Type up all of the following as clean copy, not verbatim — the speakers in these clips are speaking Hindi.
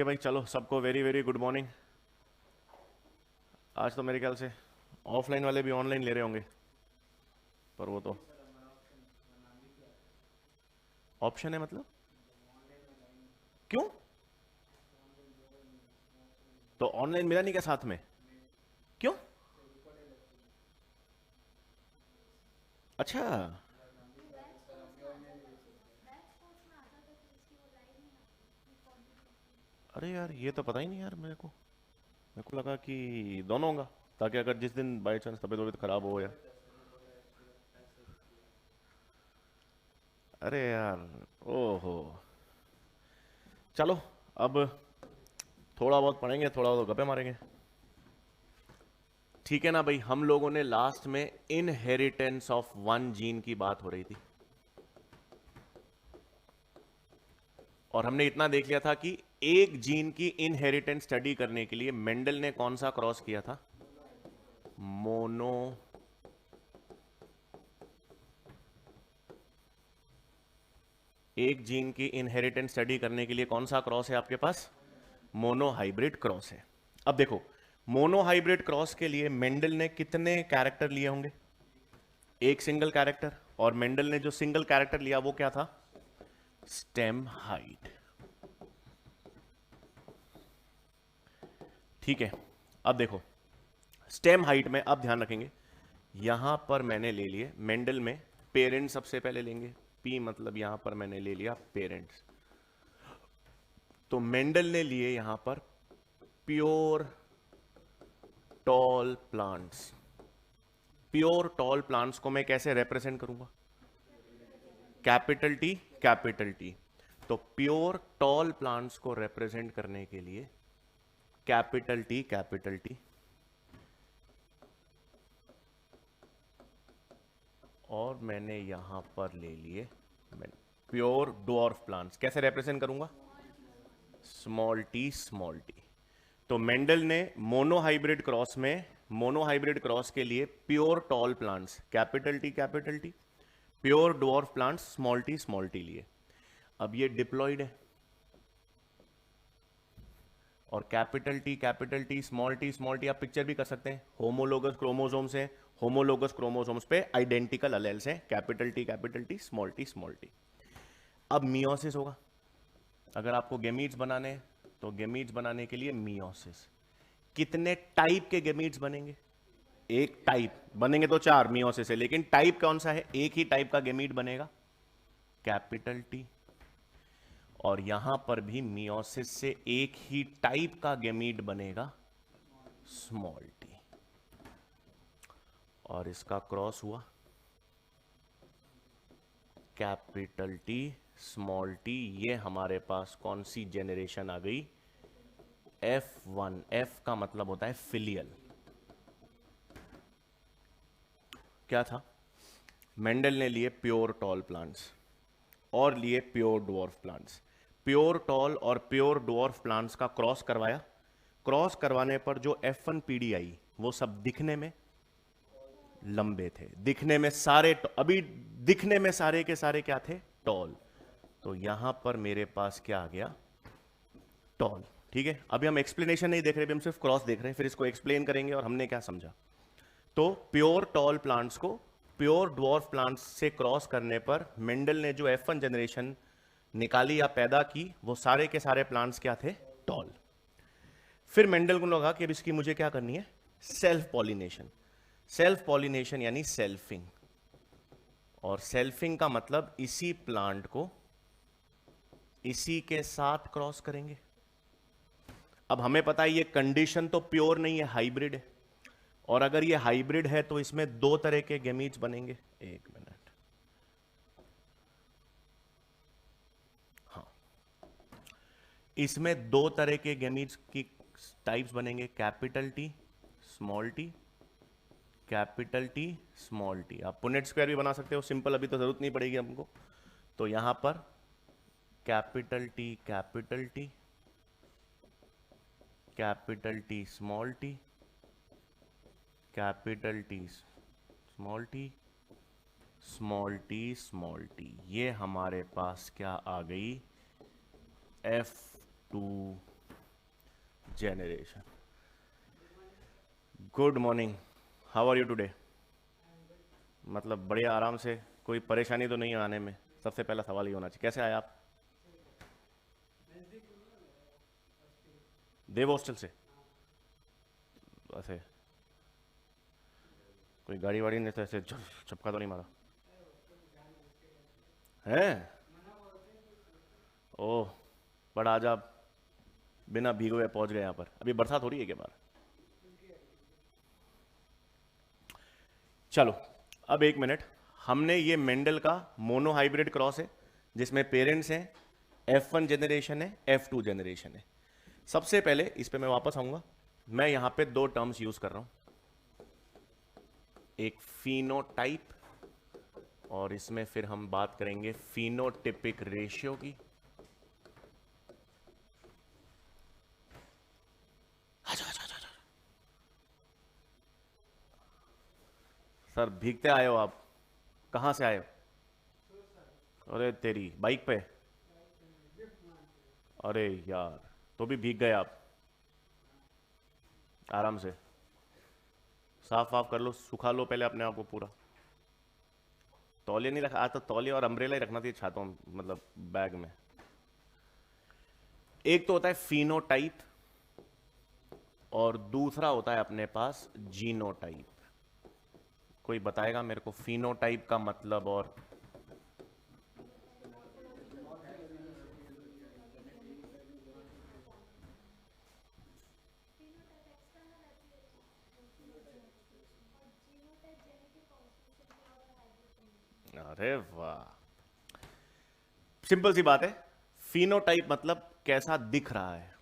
भाई चलो सबको वेरी वेरी गुड मॉर्निंग। आज तो मेरे ख्याल से ऑफलाइन वाले भी ऑनलाइन ले रहे होंगे, पर वो तो ऑप्शन है मतलब। क्यों? तो ऑनलाइन मिला नहीं क्या साथ में? क्यों? अच्छा। अरे यार ये तो पता ही नहीं यार मेरे को लगा कि दोनों होगा, ताकि अगर जिस दिन बाई चांस तबीयत वबीयत खराब हो या। अरे यार। ओहो। चलो अब थोड़ा बहुत पढ़ेंगे, थोड़ा बहुत गप्पे मारेंगे। ठीक है ना भाई, हम लोगों ने लास्ट में इनहेरिटेंस ऑफ वन जीन की बात हो रही थी, और हमने इतना देख लिया था कि एक जीन की इनहेरिटेंस स्टडी करने के लिए मेंडल ने कौन सा क्रॉस किया था? मोनो एक जीन की इनहेरिटेंस स्टडी करने के लिए कौन सा क्रॉस है आपके पास? मोनोहाइब्रिड क्रॉस है। अब देखो, मोनोहाइब्रिड क्रॉस के लिए मेंडल ने कितने कैरेक्टर लिए होंगे? एक सिंगल कैरेक्टर। और मेंडल ने जो सिंगल कैरेक्टर लिया वो क्या था? Stem height. ठीक है। अब देखो, स्टेम हाइट में अब ध्यान रखेंगे, यहां पर मैंने ले लिए मेंडल में पेरेंट सबसे पहले लेंगे। पी मतलब यहां पर मैंने ले लिया पेरेंट्स। तो मेंडल ने लिए यहां पर pure tall plants. Pure tall plants को मैं कैसे रिप्रेजेंट करूंगा? Capital T, capital T. तो प्योर टॉल प्लांट्स को रिप्रेजेंट करने के लिए कैपिटल टी, कैपिटल टी। और मैंने यहां पर ले लिए प्योर डॉर्फ प्लांट्स। कैसे रिप्रेजेंट करूंगा? Small T, small T. तो मेंडल ने मोनोहाइब्रिड क्रॉस के लिए pure tall plants capital T, capital T, pure dwarf plants small T लिए। अब ये डिप्लॉयड है, और कैपिटल टी स्मॉल टी आप पिक्चर भी कर सकते हैं। होमोलोगस क्रोमोसोम्स हैं, होमोलोगस क्रोमोसोम्स पे आइडेंटिकल अलेल्स हैं, capital T small T small T. अब मियोसिस होगा। अगर आपको गेमीट्स बनाने हैं तो गेमीट्स बनाने के लिए मियोसिस। कितने टाइप के गेमीट्स बनेंगे? एक टाइप बनेंगे तो चार मियोसिस है, लेकिन टाइप कौन सा है? एक ही टाइप का गेमीट बनेगा, कैपिटल टी। और यहां पर भी मियोसिस से एक ही टाइप का गेमीट बनेगा, स्मॉल टी। और इसका क्रॉस हुआ कैपिटल टी, स्मॉल टी। ये हमारे पास कौन सी जेनरेशन आ गई? F1। F का मतलब होता है फिलियल। क्या था? मेंडल ने लिए प्योर टॉल प्लांट्स और लिए pure dwarf plants. Pure tall और प्योर डॉर्फ प्लांट्स का क्रॉस करवाया। क्रॉस करवाने पर जो F1 पीढ़ी आई वो सब दिखने में लंबे थे, दिखने में सारे अभी दिखने में सारे के सारे क्या थे? टॉल। तो यहां पर मेरे पास क्या आ गया? टॉल। ठीक है, अभी हम एक्सप्लेनेशन नहीं देख रहे, अभी हम सिर्फ क्रॉस देख रहे हैं, फिर इसको एक्सप्लेन करेंगे और हमने क्या समझा। तो प्योर टॉल प्लांट्स को प्योर ड्वार्फ प्लांट्स से क्रॉस करने पर मेंडल ने जो F1 जनरेशन निकाली या पैदा की वो सारे के सारे प्लांट्स क्या थे? टॉल। फिर मेंडल को लगा कि अब इसकी मुझे क्या करनी है? Self pollination. सेल्फ पॉलिनेशन यानी सेल्फिंग। और सेल्फिंग का मतलब इसी प्लांट को इसी के साथ क्रॉस करेंगे। अब हमें पता है ये कंडीशन तो प्योर नहीं है, हाइब्रिड है। और अगर ये हाइब्रिड है तो इसमें दो तरह के गेमीट्स बनेंगे। एक मिनट, हाँ, इसमें दो तरह के गेमीट्स की टाइप्स बनेंगे, capital T, small T, capital T, small T. आप पुनेट स्क्वायर भी बना सकते हो, सिंपल, अभी तो जरूरत नहीं पड़ेगी हमको। तो यहां पर capital T, capital T, capital T, small T, capital T, small T, small T, small T. ये हमारे पास क्या आ गई? F2 generation. Good morning, how are you today? मतलब बढ़िया, आराम से, कोई परेशानी तो नहीं है आने में? सबसे पहला सवाल ये होना चाहिए, कैसे आए आप? देव हॉस्टल से? ऐसे कोई गाड़ी वाड़ी ने तो ऐसे चपका तो नहीं मारा है? ओह, बट आज आप बिना भीगे हुए पहुंच गए यहाँ पर। अभी बरसात हो रही है क्या बाहर? चलो, अब एक मिनट, हमने ये मेंडल का मोनो हाइब्रिड क्रॉस है जिसमें पेरेंट्स हैं, F1 जनरेशन है, F2 जनरेशन है। सबसे पहले इस पे मैं वापस आऊंगा। मैं यहां पे दो टर्म्स यूज कर रहा हूं, एक फिनोटाइप और इसमें फिर हम बात करेंगे फिनोटिपिक रेशियो की। सर भीगते आए हो आप? कहां से आए हो? अरे तेरी बाइक पे? अरे यार, तो भी भीग गए आप। आराम से साफ वाफ कर लो, सुखा लो पहले अपने आप को पूरा। तौलिया नहीं रखा आज तो? तौलिया और अम्ब्रेला ही रखना चाहिए छातों, मतलब बैग में। एक तो होता है फिनोटाइप और दूसरा होता है अपने पास जीनोटाइप। कोई बताएगा मेरे को फिनोटाइप का मतलब? और अरे वाह, सिंपल सी बात है। फिनोटाइप मतलब कैसा दिख रहा है,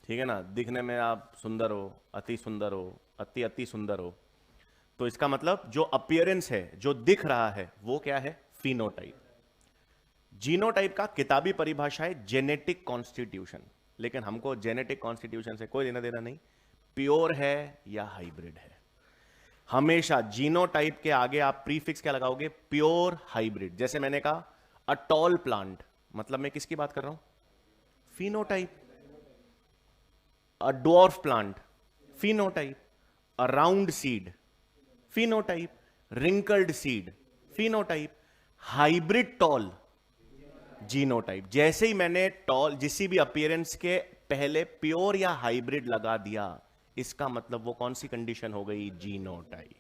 ठीक है ना? दिखने में आप सुंदर हो, अति सुंदर हो, अति अति सुंदर हो, तो इसका मतलब जो अपीयरेंस है, जो दिख रहा है, वो क्या है? फिनोटाइप। जीनोटाइप का किताबी परिभाषा है जेनेटिक कॉन्स्टिट्यूशन, लेकिन हमको जेनेटिक कॉन्स्टिट्यूशन से कोई लेना देना नहीं, प्योर है या हाइब्रिड है। हमेशा जीनोटाइप के आगे आप प्रीफिक्स क्या लगाओगे? Pure hybrid. जैसे मैंने कहा अ टॉल प्लांट, मतलब मैं किसकी बात कर रहा हूं? Phenotype. A dwarf plant, phenotype. A round seed, phenotype. Wrinkled seed, phenotype. Hybrid tall, genotype. जैसे ही मैंने टॉल जिसी भी अपीयरेंस के पहले प्योर या हाइब्रिड लगा दिया, इसका मतलब वो कौन सी कंडीशन हो गई? जीनोटाइप।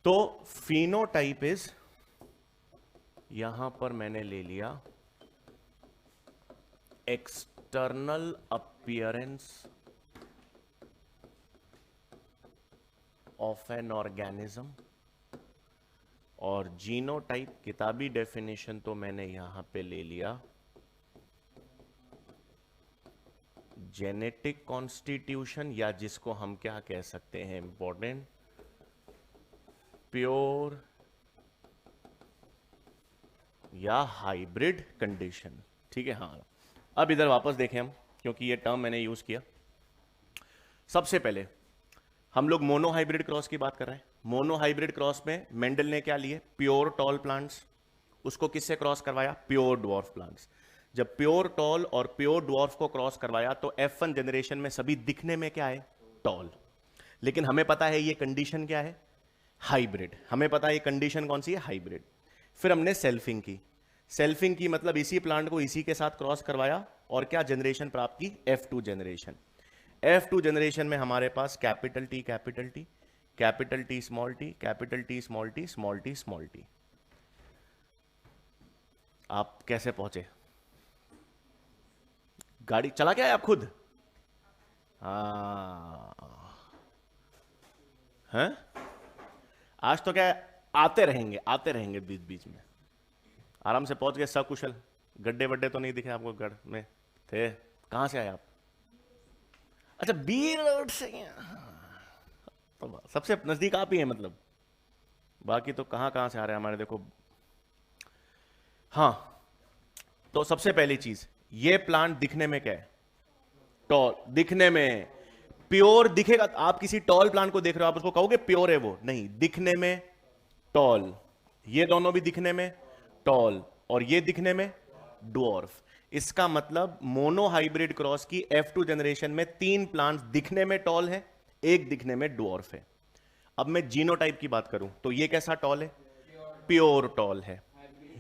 तो फिनोटाइप इज, यहां पर मैंने ले लिया external appearance of an organism, और जीनोटाइप किताबी डेफिनेशन तो मैंने यहां पे ले लिया जेनेटिक कॉन्स्टिट्यूशन, या जिसको हम क्या कह सकते हैं, इंपॉर्टेंट, प्योर या हाइब्रिड कंडीशन। ठीक है, हाँ। अब इधर वापस देखें हम, क्योंकि ये टर्म मैंने यूज किया। सबसे पहले हम लोग मोनो हाइब्रिड क्रॉस की बात कर रहे हैं। मोनो हाइब्रिड क्रॉस में मेंडल ने क्या लिए? Pure tall plants. उसको किससे क्रॉस करवाया? Pure dwarf plants. जब प्योर टॉल और प्योर ड्वार्फ को क्रॉस करवाया तो F1 जनरेशन में सभी दिखने में क्या है? टॉल। लेकिन हमें पता है ये कंडीशन क्या है? हाइब्रिड। हमें पता है ये कंडीशन कौन सी है? हाइब्रिड। फिर हमने सेल्फिंग की। सेल्फिंग की मतलब इसी प्लांट को इसी के साथ क्रॉस करवाया और क्या जनरेशन प्राप्त की? F2 generation. F2 जनरेशन में हमारे पास capital T capital T, capital T small T, capital T small T, small T small T. आप कैसे पहुंचे? गाड़ी चला के आए आप खुद? हैं? आज तो क्या है, आते रहेंगे बीच बीच में। आराम से पहुंच गए सकुशल। गड्ढे वड्डे तो नहीं दिखे आपको? गढ़ में थे? कहां से आए आप? अच्छा, बी रोड से। तो सबसे नजदीक आप ही हैं मतलब, बाकी तो कहां कहां से आ रहे हैं हमारे, देखो। हाँ, तो सबसे पहली चीज, ये प्लांट दिखने में क्या है? टॉल। दिखने में प्योर दिखेगा। आप किसी टॉल प्लांट को देख रहे हो, आप उसको कहोगे प्योर है? वो नहीं, दिखने में टॉल। ये दोनों भी दिखने में टॉल और ये दिखने में ड्वार्फ। इसका मतलब मोनो हाइब्रिड क्रॉस की F2 जनरेशन में 3 प्लांट्स दिखने में टॉल है, एक दिखने में डॉर्फ है। अब मैं जीनोटाइप की बात करूं तो ये कैसा टॉल है? प्योर टॉल है।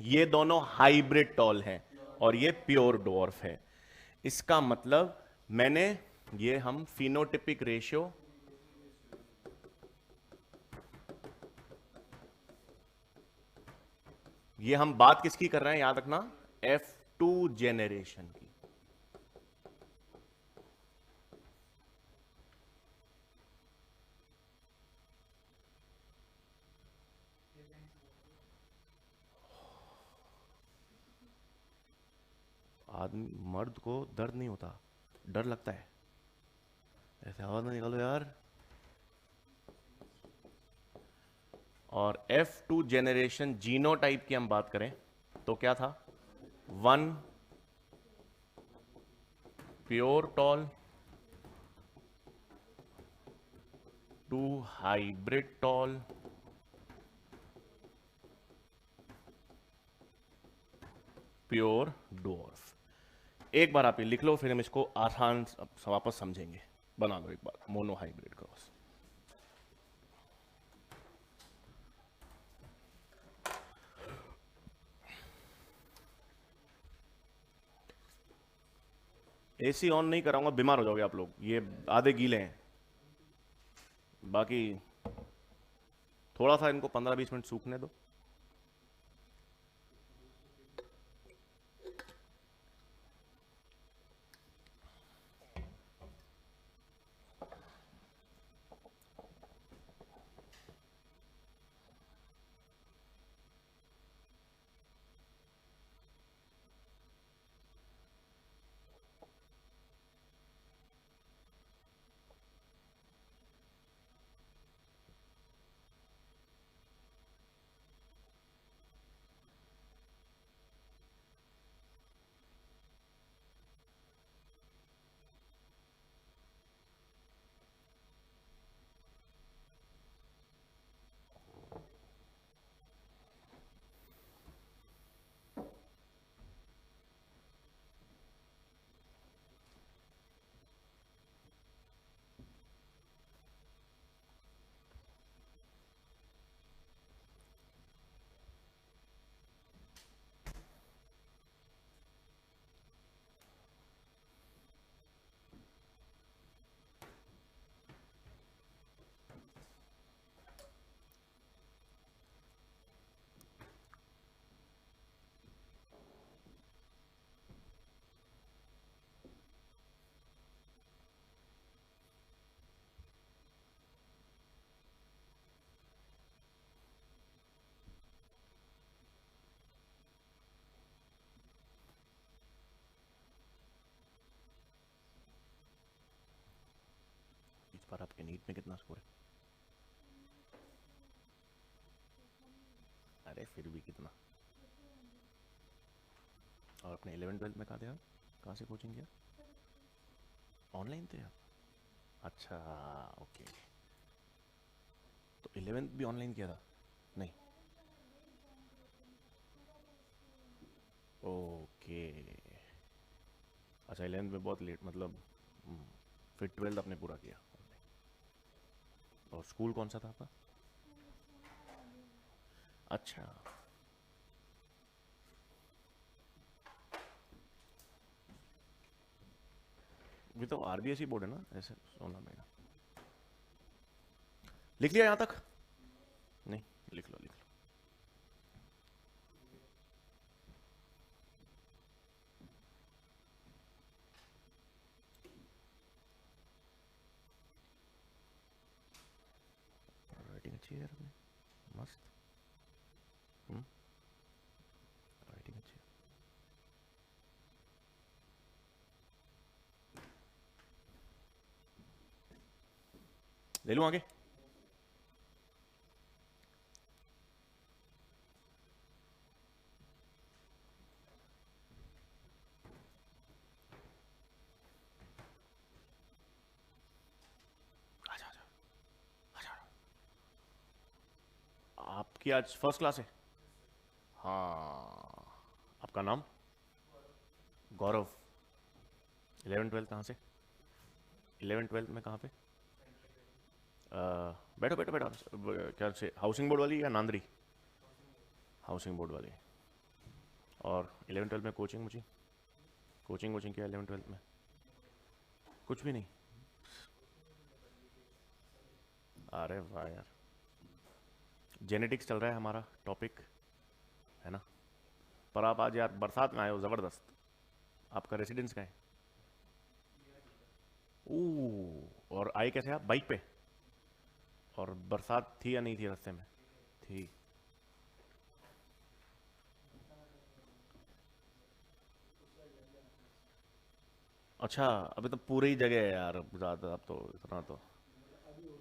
ये दोनों हाइब्रिड टॉल हैं और ये प्योर डॉर्फ है। इसका मतलब मैंने ये हम फिनोटिपिक रेशियो ये हम बात किसकी कर रहे हैं याद रखना, F2 जेनरेशन की। आदमी मर्द को दर्द नहीं होता, डर लगता है। ऐसे आवाज ना निकालो यार। और F2 जेनरेशन जीनोटाइप की हम बात करें तो क्या था? 1 pure tall, 2 hybrid tall, 4 dwarf. एक बार आप ये लिख लो, फिर हम इसको आसान वापस समझेंगे। बना लो एक बार mono hybrid cross. AC on नहीं कराऊंगा, बीमार हो जाओगे आप लोग, ये आधे गीले हैं। बाकी थोड़ा सा इनको 15-20 मिनट सूखने दो। इस बार आपके नीट में कितना स्कोर है? अरे फिर भी कितना? और अपने 11-12 में कहाँ थे आप? कहाँ से कोचिंग किया? ऑनलाइन थे आप? अच्छा, ओके। तो 11th भी ऑनलाइन किया था? नहीं, ओके। अच्छा, 11th में बहुत लेट, मतलब फिर 12th आपने पूरा किया। और स्कूल कौन सा था आपका? अच्छा, ये तो आरबीएसई बोर्ड है ना, ऐसे सोना मेगा। लिख लिया यहाँ तक? नहीं, लिख लो लिख लो। राइटिंग अच्छी है यार अपनी, मस्त। राइटिंग अच्छी है। ले लूँ आगे? आजा आजा आजा। आपकी आज फर्स्ट क्लास है? हाँ। आपका नाम? गौरव 11-12 कहाँ से? 11-12 में कहाँ पे? बैठो बैठो बैठो। क्या से हाउसिंग बोर्ड वाली या नांदरी? हाउसिंग बोर्ड वाली। और 11-12 में कोचिंग मुझे कोचिंग वोचिंग क्या 11-12 में? कुछ भी नहीं। अरे वाह यार, जेनेटिक्स चल रहा है हमारा टॉपिक, है ना? पर आप आज यार बरसात में आए हो, ज़बरदस्त। आपका रेसिडेंस कहाँ है? ओह, और आए कैसे आप? बाइक पे? और बरसात थी या नहीं थी रास्ते में? थी। अच्छा, अभी तो पूरी ही जगह है यार ज़्यादा। अब तो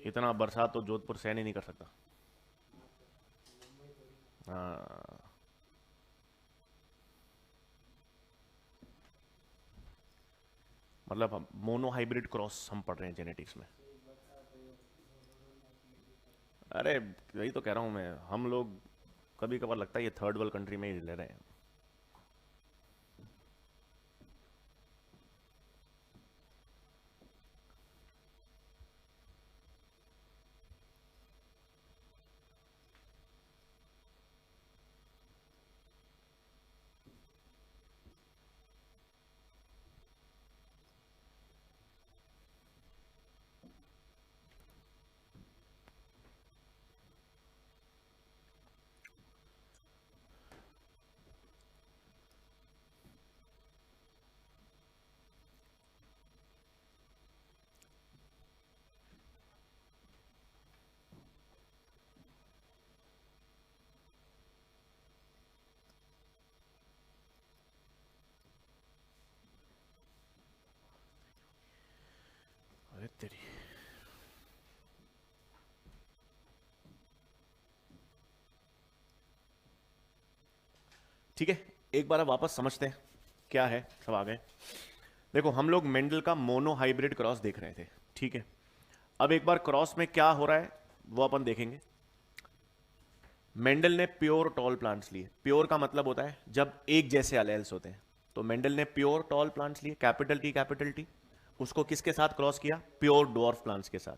इतना बरसात तो जोधपुर सहन ही नहीं कर सकता। हाँ, मतलब हम मोनो हाइब्रिड क्रॉस हम पढ़ रहे हैं जेनेटिक्स में। अरे यही तो कह रहा हूँ मैं, हम लोग कभी कभार लगता है ये थर्ड वर्ल्ड कंट्री में ही ले रहे हैं। अरे तेरी, ठीक है, एक बार अब वापस समझते हैं क्या है, सब आ गए। देखो, हम लोग मेंडल का मोनो हाइब्रिड क्रॉस देख रहे थे, ठीक है? अब एक बार क्रॉस में क्या हो रहा है वो अपन देखेंगे। मेंडल ने प्योर टॉल प्लांट्स लिए। प्योर का मतलब होता है जब एक जैसे अलेल्स होते हैं। तो मेंडल ने प्योर टॉल प्लांट्स लिए, कैपिटल टी। उसको किसके साथ क्रॉस किया? प्योर डॉर्फ प्लांट्स के साथ।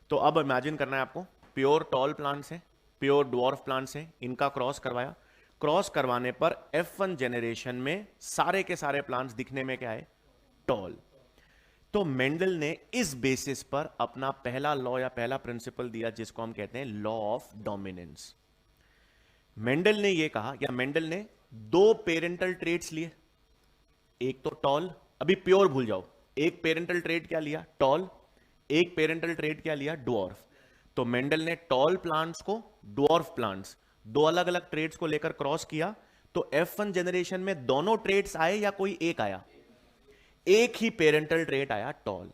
तो अब इमेजिन करना है आपको, प्योर टॉल प्लांट्स हैं, प्योर डॉर्फ प्लांट्स हैं, इनका क्रॉस करवाया। क्रॉस करवाने पर F1 जेनरेशन में सारे के सारे प्लांट्स दिखने में क्या है? टॉल। तो मेंडल ने इस बेसिस पर अपना पहला लॉ या पहला प्रिंसिपल दिया, जिसको हम कहते हैं लॉ ऑफ डोमिनेंस। मेंडल ने यह कहा, या मेंडल ने दो पेरेंटल ट्रेट्स लिए, एक तो टॉल, अभी प्योर भूल जाओ। एक पेरेंटल ट्रेट क्या लिया? टॉल। एक पेरेंटल ट्रेट क्या लिया? डॉर्फ। तो मेंडल ने टॉल प्लांट्स को, डॉर्फ प्लांट्स, दो अलग अलग ट्रेट्स को लेकर क्रॉस किया। तो F1 जेनरेशन में दोनों ट्रेट्स आए या कोई एक आया? एक ही पेरेंटल ट्रेट आया, टॉल।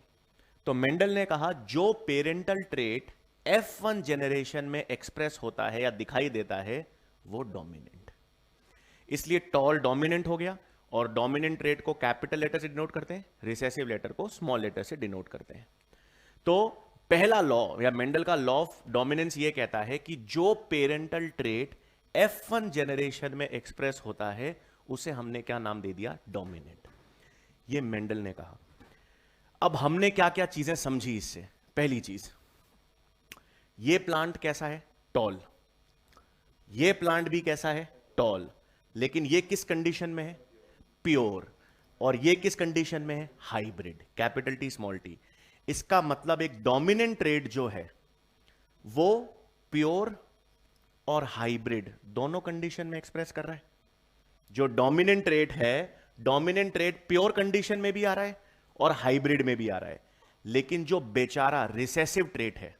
तो मेंडल ने कहा जो पेरेंटल ट्रेट F1 जेनरेशन में एक्सप्रेस होता है या दिखाई देता है वो डोमिनेंट। इसलिए टॉल डोमिनेंट हो गया। और डोमिनेंट ट्रेट को कैपिटल लेटर से डिनोट करते हैं, रिसेसिव लेटर को स्मॉल लेटर से डिनोट करते हैं। तो पहला लॉ या मेंडल का लॉ ऑफ डोमिनेंस ये कहता है कि जो पेरेंटल ट्रेट F1 जेनरेशन में एक्सप्रेस होता है उसे हमने क्या नाम दे दिया? डोमिनेंट। ये मेंडल ने कहा। अब हमने क्या क्या चीजें समझी इससे? पहली चीज, ये प्लांट कैसा है? टॉल। ये प्लांट भी कैसा है? टॉल। लेकिन ये किस कंडीशन में है? प्योर। और ये किस कंडीशन में है? Hybrid, capital T small T. इसका मतलब एक डोमिनेंट ट्रेट जो है वो प्योर और हाइब्रिड दोनों कंडीशन में एक्सप्रेस कर रहा है। जो डोमिनेंट ट्रेट है, डोमिनेंट ट्रेट प्योर कंडीशन में भी आ रहा है और हाइब्रिड में भी आ रहा है। लेकिन जो बेचारा रिसेसिव ट्रेट है,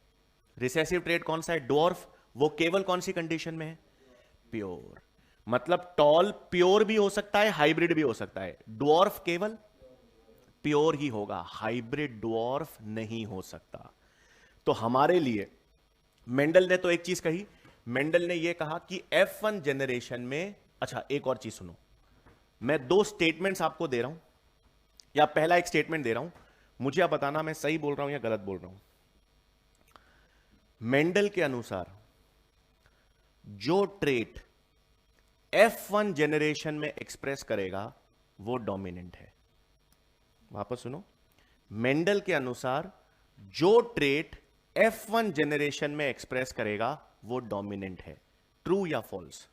रिसेसिव ट्रेट कौन सा है? डॉर्फ। वो केवल कौन सी कंडीशन में है? प्योर। मतलब टॉल प्योर भी हो सकता है, हाइब्रिड भी हो सकता है। डॉर्फ केवल प्योर ही होगा, हाइब्रिड डॉर्फ नहीं हो सकता। तो हमारे लिए मेंडल ने तो एक चीज कही, मेंडल ने यह कहा कि F1 जेनरेशन में, अच्छा एक और चीज सुनो, मैं दो स्टेटमेंट्स आपको दे रहा हूं, या पहला एक स्टेटमेंट दे रहा हूं, मुझे आप बताना मैं सही बोल रहा हूं या गलत बोल रहा हूं। मेंडल के अनुसार जो ट्रेट F1 जेनरेशन में एक्सप्रेस करेगा वो डोमिनेंट है। वापस सुनो, मेंडल के अनुसार जो ट्रेट F1 जेनरेशन में एक्सप्रेस करेगा वो डोमिनेंट है। ट्रू या फॉल्स?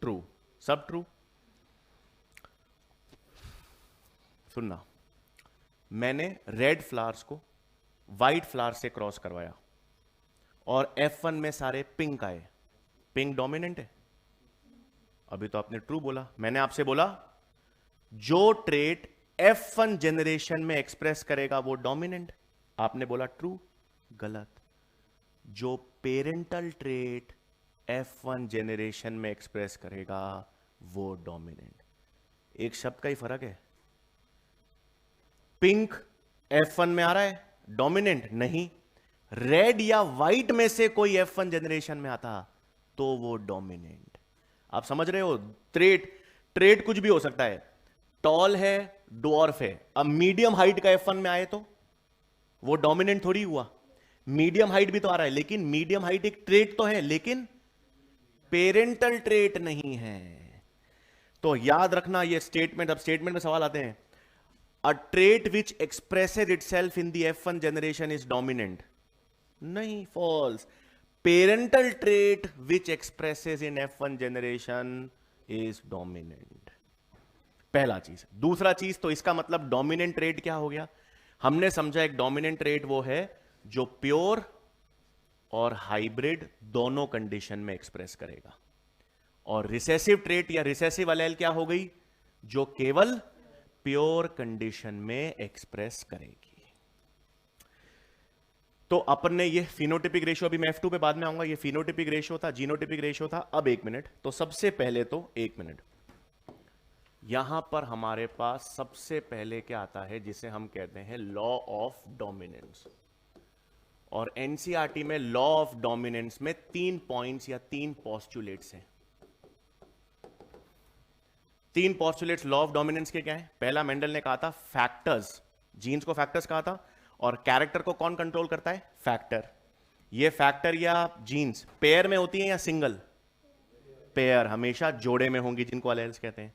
ट्रू, सब ट्रू। सुनना, मैंने रेड फ्लावर्स को व्हाइट फ्लावर से क्रॉस करवाया और F1 में सारे पिंक आए, पिंक डोमिनेंट है? अभी तो आपने ट्रू बोला। मैंने आपसे बोला जो ट्रेट F1 जेनरेशन में एक्सप्रेस करेगा वो डोमिनेंट, आपने बोला ट्रू। गलत। जो पेरेंटल ट्रेट F1 जेनरेशन में एक्सप्रेस करेगा वो डोमिनेंट। एक शब्द का ही फर्क है। पिंक F1 में आ रहा है, डोमिनेंट नहीं। रेड या व्हाइट में से कोई F1 जेनरेशन में आता तो वो डोमिनेंट। आप समझ रहे हो? ट्रेट कुछ भी हो सकता है। टॉल है, डॉर्फ है, अब मीडियम हाइट का F1 में आए तो वो डोमिनेंट थोड़ी हुआ। मीडियम हाइट भी तो आ रहा है, लेकिन मीडियम हाइट एक ट्रेट तो है, लेकिन पेरेंटल ट्रेट नहीं है। तो याद रखना ये स्टेटमेंट। अब स्टेटमेंट में सवाल आते हैं। A trait which expresses itself in the F1 generation is dominant. नहीं, false. Parental trait which expresses in F1 generation is dominant. पहला चीज। दूसरा चीज, तो इसका मतलब डोमिनेंट ट्रेट क्या हो गया? हमने समझा एक डोमिनेंट ट्रेट वो है जो प्योर और हाइब्रिड दोनों कंडीशन में एक्सप्रेस करेगा। और रिसेसिव ट्रेट या रिसेसिव एलेल क्या हो गई? जो केवल प्योर कंडीशन में एक्सप्रेस करेगी। तो अपन ने ये फिनोटिपिक रेशियो, अभी मैं F2 पे बाद में आऊंगा, ये फिनोटिपिक रेशियो था, जीनोटिपिक रेशियो था। अब एक मिनट, तो सबसे पहले तो एक मिनट, यहां पर हमारे पास सबसे पहले क्या आता है जिसे हम कहते हैं लॉ ऑफ डोमिनेंस। और एनसीईआरटी में लॉ ऑफ डोमिनेंस में 3 पॉइंट्स या 3 पोस्टुलेट्स हैं। 3 पोस्टुलेट्स लॉ ऑफ डोमिनेंस के क्या है? पहला, मेंडल ने कहा था फैक्टर्स, जीन्स को फैक्टर्स कहा था, और कैरेक्टर को कौन कंट्रोल करता है? फैक्टर। ये फैक्टर या जीन्स पेयर में होती है या सिंगल? पेयर, हमेशा जोड़े में होंगी, जिनको अलेल्स कहते हैं।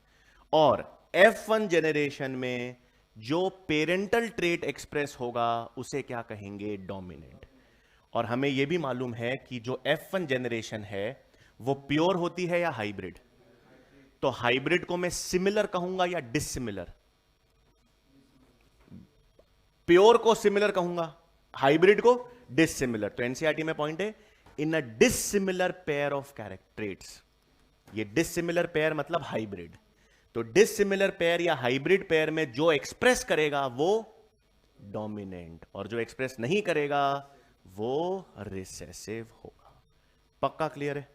और F1 जेनरेशन में जो पेरेंटल ट्रेट एक्सप्रेस होगा उसे क्या कहेंगे? डोमिनेंट। और हमें यह भी मालूम है कि जो F1 जेनरेशन है वो प्योर होती है या हाइब्रिड? तो हाइब्रिड को मैं सिमिलर कहूंगा या डिसिमिलर? प्योर को सिमिलर कहूंगा, हाइब्रिड को डिसिमिलर। तो एनसीईआरटी में पॉइंट है, इन a dissimilar pair of characters. ये डिसिमिलर पेयर मतलब हाइब्रिड। तो डिसिमिलर पेयर या हाइब्रिड पेयर में जो एक्सप्रेस करेगा वो डोमिनेंट, और जो एक्सप्रेस नहीं करेगा वो रिसेसिव होगा। पक्का क्लियर है?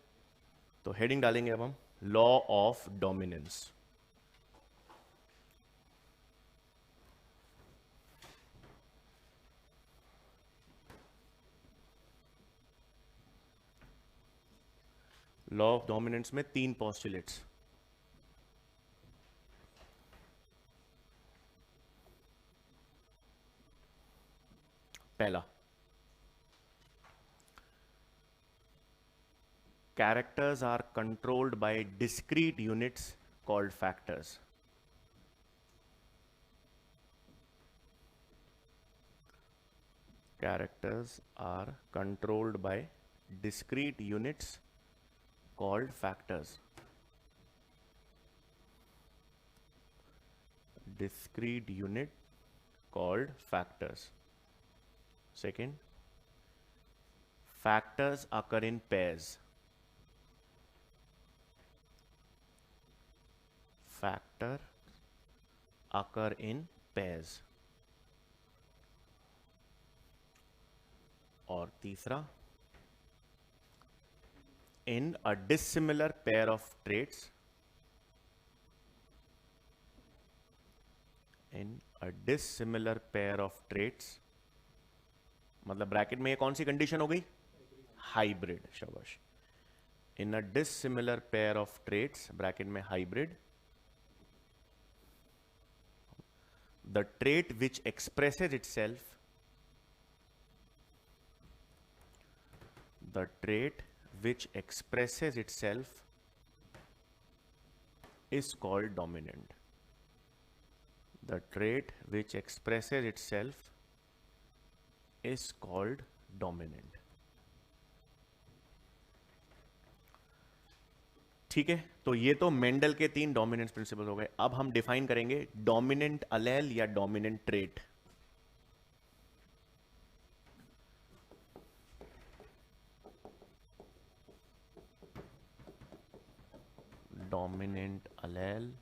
तो हेडिंग डालेंगे अब हम law of dominance. Law of dominance में 3 पोस्टुलेट्स। पहला, characters are controlled by discrete units called factors. Characters are controlled by discrete units called factors. Discrete unit called factors. Second, factors occur in pairs. Factor occur in pairs. और तीसरा, in a dissimilar pair of traits. In a dissimilar pair of traits, मतलब ब्रैकेट में ये कौन सी कंडीशन हो गई? हाइब्रिड। शाबाश। In a dissimilar pair of traits, bracket में hybrid, the trait which expresses itself, the trait which expresses itself is called dominant. The trait which expresses itself is called dominant. ठीक है, तो ये तो मेंडल के 3 डोमिनेंस प्रिंसिपल हो गए। अब हम डिफाइन करेंगे डोमिनेंट अलेल या डोमिनेंट ट्रेट। डोमिनेंट अलेल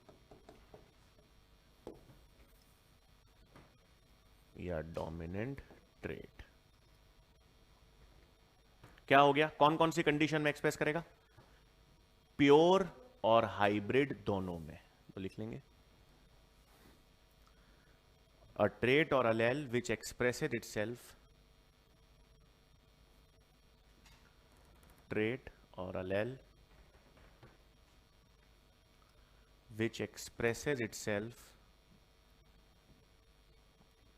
या डोमिनेंट ट्रेट क्या हो गया? कौन कौन सी कंडीशन में एक्सप्रेस करेगा? प्योर और हाइब्रिड दोनों में। तो लिख लेंगे अ ट्रेट और अलेल विच एक्सप्रेसेस इटसेल्फ, ट्रेट और allele which expresses itself,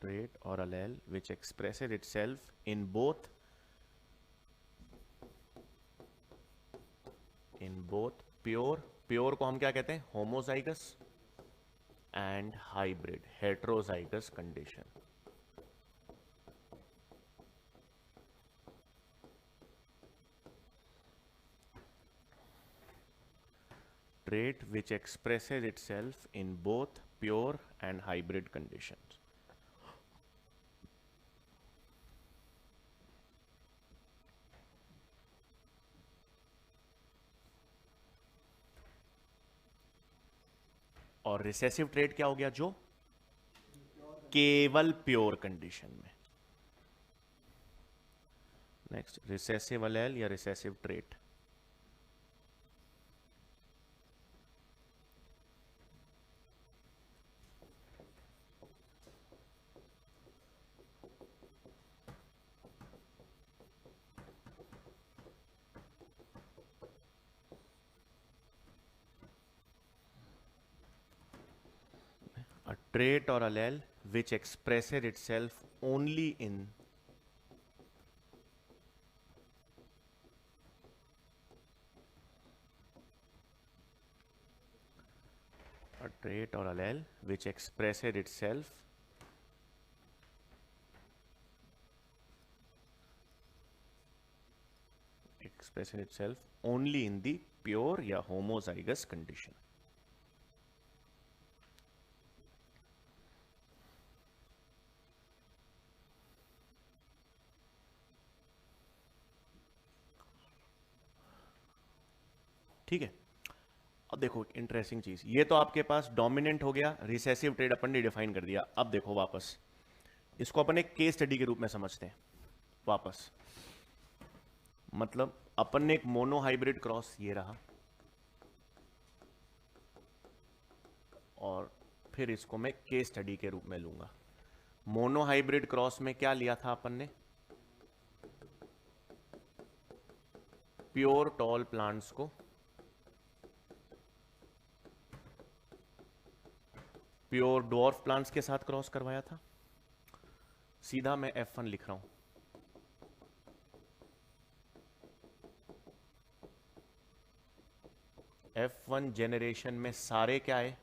trait or allele which expresses itself in both pure को हम क्या कहते हैं? Homozygous and hybrid heterozygous condition. Trait which expresses itself in both pure and hybrid conditions. और रिसेसिव ट्रेट क्या हो गया? जो केवल प्योर कंडीशन में। नेक्स्ट, रिसेसिव अलेल या recessive trait. A trait or allele which expresses itself only in a trait or allele which expresses itself only in the pure या homozygous condition। ठीक है, अब देखो एक इंटरेस्टिंग चीज, ये तो आपके पास डोमिनेंट हो गया, रिसेसिव ट्रेट अपन ने डिफाइन कर दिया। अब देखो वापस इसको अपन एक केस स्टडी के रूप में समझते हैं वापस। मतलब अपन ने एक मोनो हाइब्रिड क्रॉस ये रहा, और फिर इसको मैं केस स्टडी के रूप में लूंगा। मोनो हाइब्रिड क्रॉस में क्या लिया था अपन ने? प्योर टॉल प्लांट्स को प्योर डॉर्फ प्लांट्स के साथ क्रॉस करवाया था। सीधा मैं F1 लिख रहा हूं। F1 जेनरेशन में सारे क्या है?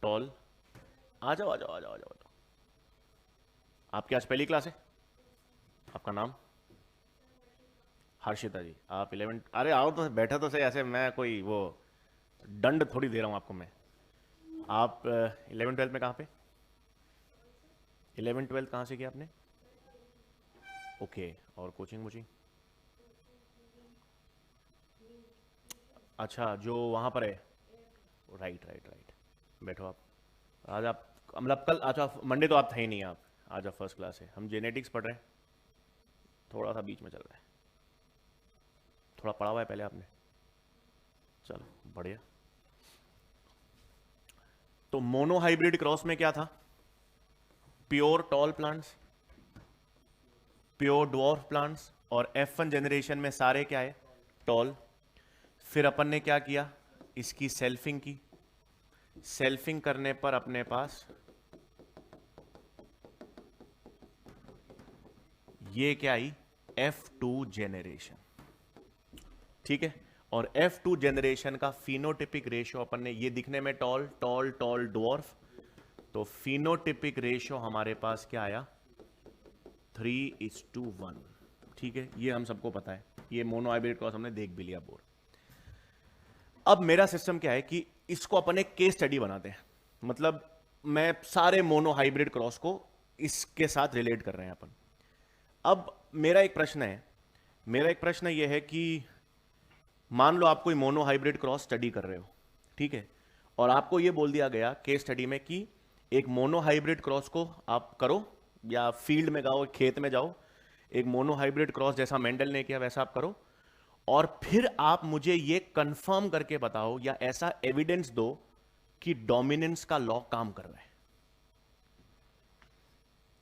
टॉल। आ जाओ आ जाओ आ जाओ आ जाओ। आपकी आज पहली क्लास है? आपका नाम? हर्षिता जी। आप 11? अरे आओ तो बैठा तो सही, ऐसे मैं कोई वो दंड थोड़ी दे रहा हूं आपको मैं। आप 11th-12th में कहाँ पे? 11th-12th कहाँ से किया आपने? ओके, और कोचिंग वोचिंग? अच्छा, जो वहाँ पर है। राइट राइट राइट, बैठो आप। आज आप मतलब कल, अच्छा मंडे तो आप थे ही नहीं, आप आज आप फर्स्ट क्लास है। हम जेनेटिक्स पढ़ रहे हैं, थोड़ा सा बीच में चल रहा है। थोड़ा पढ़ा हुआ है पहले आपने? चलो बढ़िया। तो मोनो हाइब्रिड क्रॉस में क्या था? Pure tall plants, pure dwarf plants, और F1 जेनरेशन में सारे क्या है? टॉल। फिर अपन ने क्या किया? इसकी सेल्फिंग की। सेल्फिंग करने पर अपने पास ये क्या आई? F2 generation. ठीक है, और F2 जनरेशन का फिनोटिपिक रेशियो अपन ने, ये दिखने में टॉल टॉल टॉल डॉर्फ, तो फिनोटिपिक रेशियो हमारे पास क्या आया 3:1। ठीक है, ये हम सबको पता है, ये मोनो हाइब्रिड क्रॉस हमने देख भी लिया बोर। अब मेरा सिस्टम क्या है कि इसको अपन एक केस स्टडी बनाते हैं, मतलब मैं सारे मोनो हाइब्रिड क्रॉस को इसके साथ रिलेट कर रहे हैं अपन। अब मेरा एक प्रश्न यह है कि मान लो आप कोई मोनो हाइब्रिड क्रॉस स्टडी कर रहे हो, ठीक है, और आपको यह बोल दिया गया केस स्टडी में कि एक मोनो हाइब्रिड क्रॉस को आप करो, या फील्ड में जाओ, खेत में जाओ, एक मोनो हाइब्रिड क्रॉस जैसा मेंडल ने किया वैसा आप करो, और फिर आप मुझे यह कंफर्म करके बताओ या ऐसा एविडेंस दो कि डोमिनेंस का लॉ काम कर रहा है।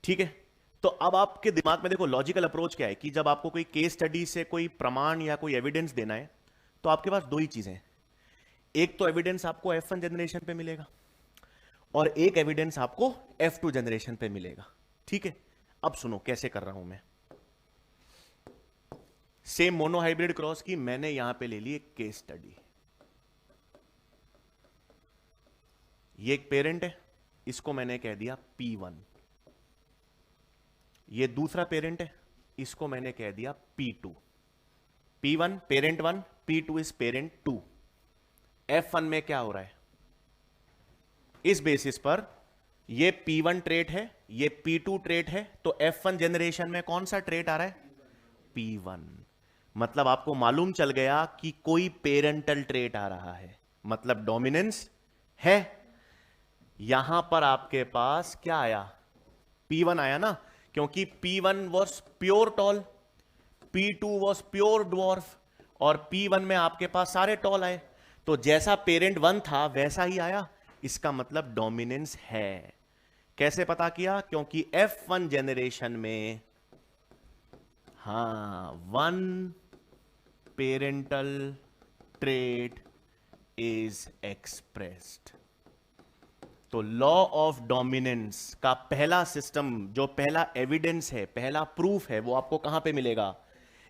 ठीक है, तो अब आपके दिमाग में देखो लॉजिकल अप्रोच क्या है कि जब आपको कोई केस स्टडी से कोई प्रमाण या कोई एविडेंस देना है तो आपके पास दो ही चीजें हैं, एक तो एविडेंस आपको F1 जनरेशन पे मिलेगा और एक एविडेंस आपको F2 जनरेशन पे मिलेगा। ठीक है, अब सुनो कैसे कर रहा हूं मैं। सेम मोनो हाइब्रिड क्रॉस की मैंने यहां पे ले ली एक केस स्टडी। ये एक पेरेंट है, इसको मैंने कह दिया P1। ये दूसरा पेरेंट है, इसको मैंने कह दिया P2। P1 parent 1, P2 is parent 2। F1 में क्या हो रहा है, इस बेसिस पर ये P1 ट्रेट है, ये P2 ट्रेट है, तो F1 जनरेशन में कौन सा ट्रेट आ रहा है, P1। मतलब आपको मालूम चल गया कि कोई पेरेंटल ट्रेट आ रहा है, मतलब डोमिनेंस है। यहां पर आपके पास क्या आया, P1 आया ना, क्योंकि P1 was pure tall, P2 was pure dwarf, और P1 में आपके पास सारे टॉल आए, तो जैसा पेरेंट 1 था वैसा ही आया, इसका मतलब डोमिनेंस है। कैसे पता किया, क्योंकि F1 जनरेशन में one parental trait is expressed. तो लॉ ऑफ डोमिनेंस का पहला सिस्टम, जो पहला एविडेंस है, पहला प्रूफ है, वो आपको कहां पे मिलेगा,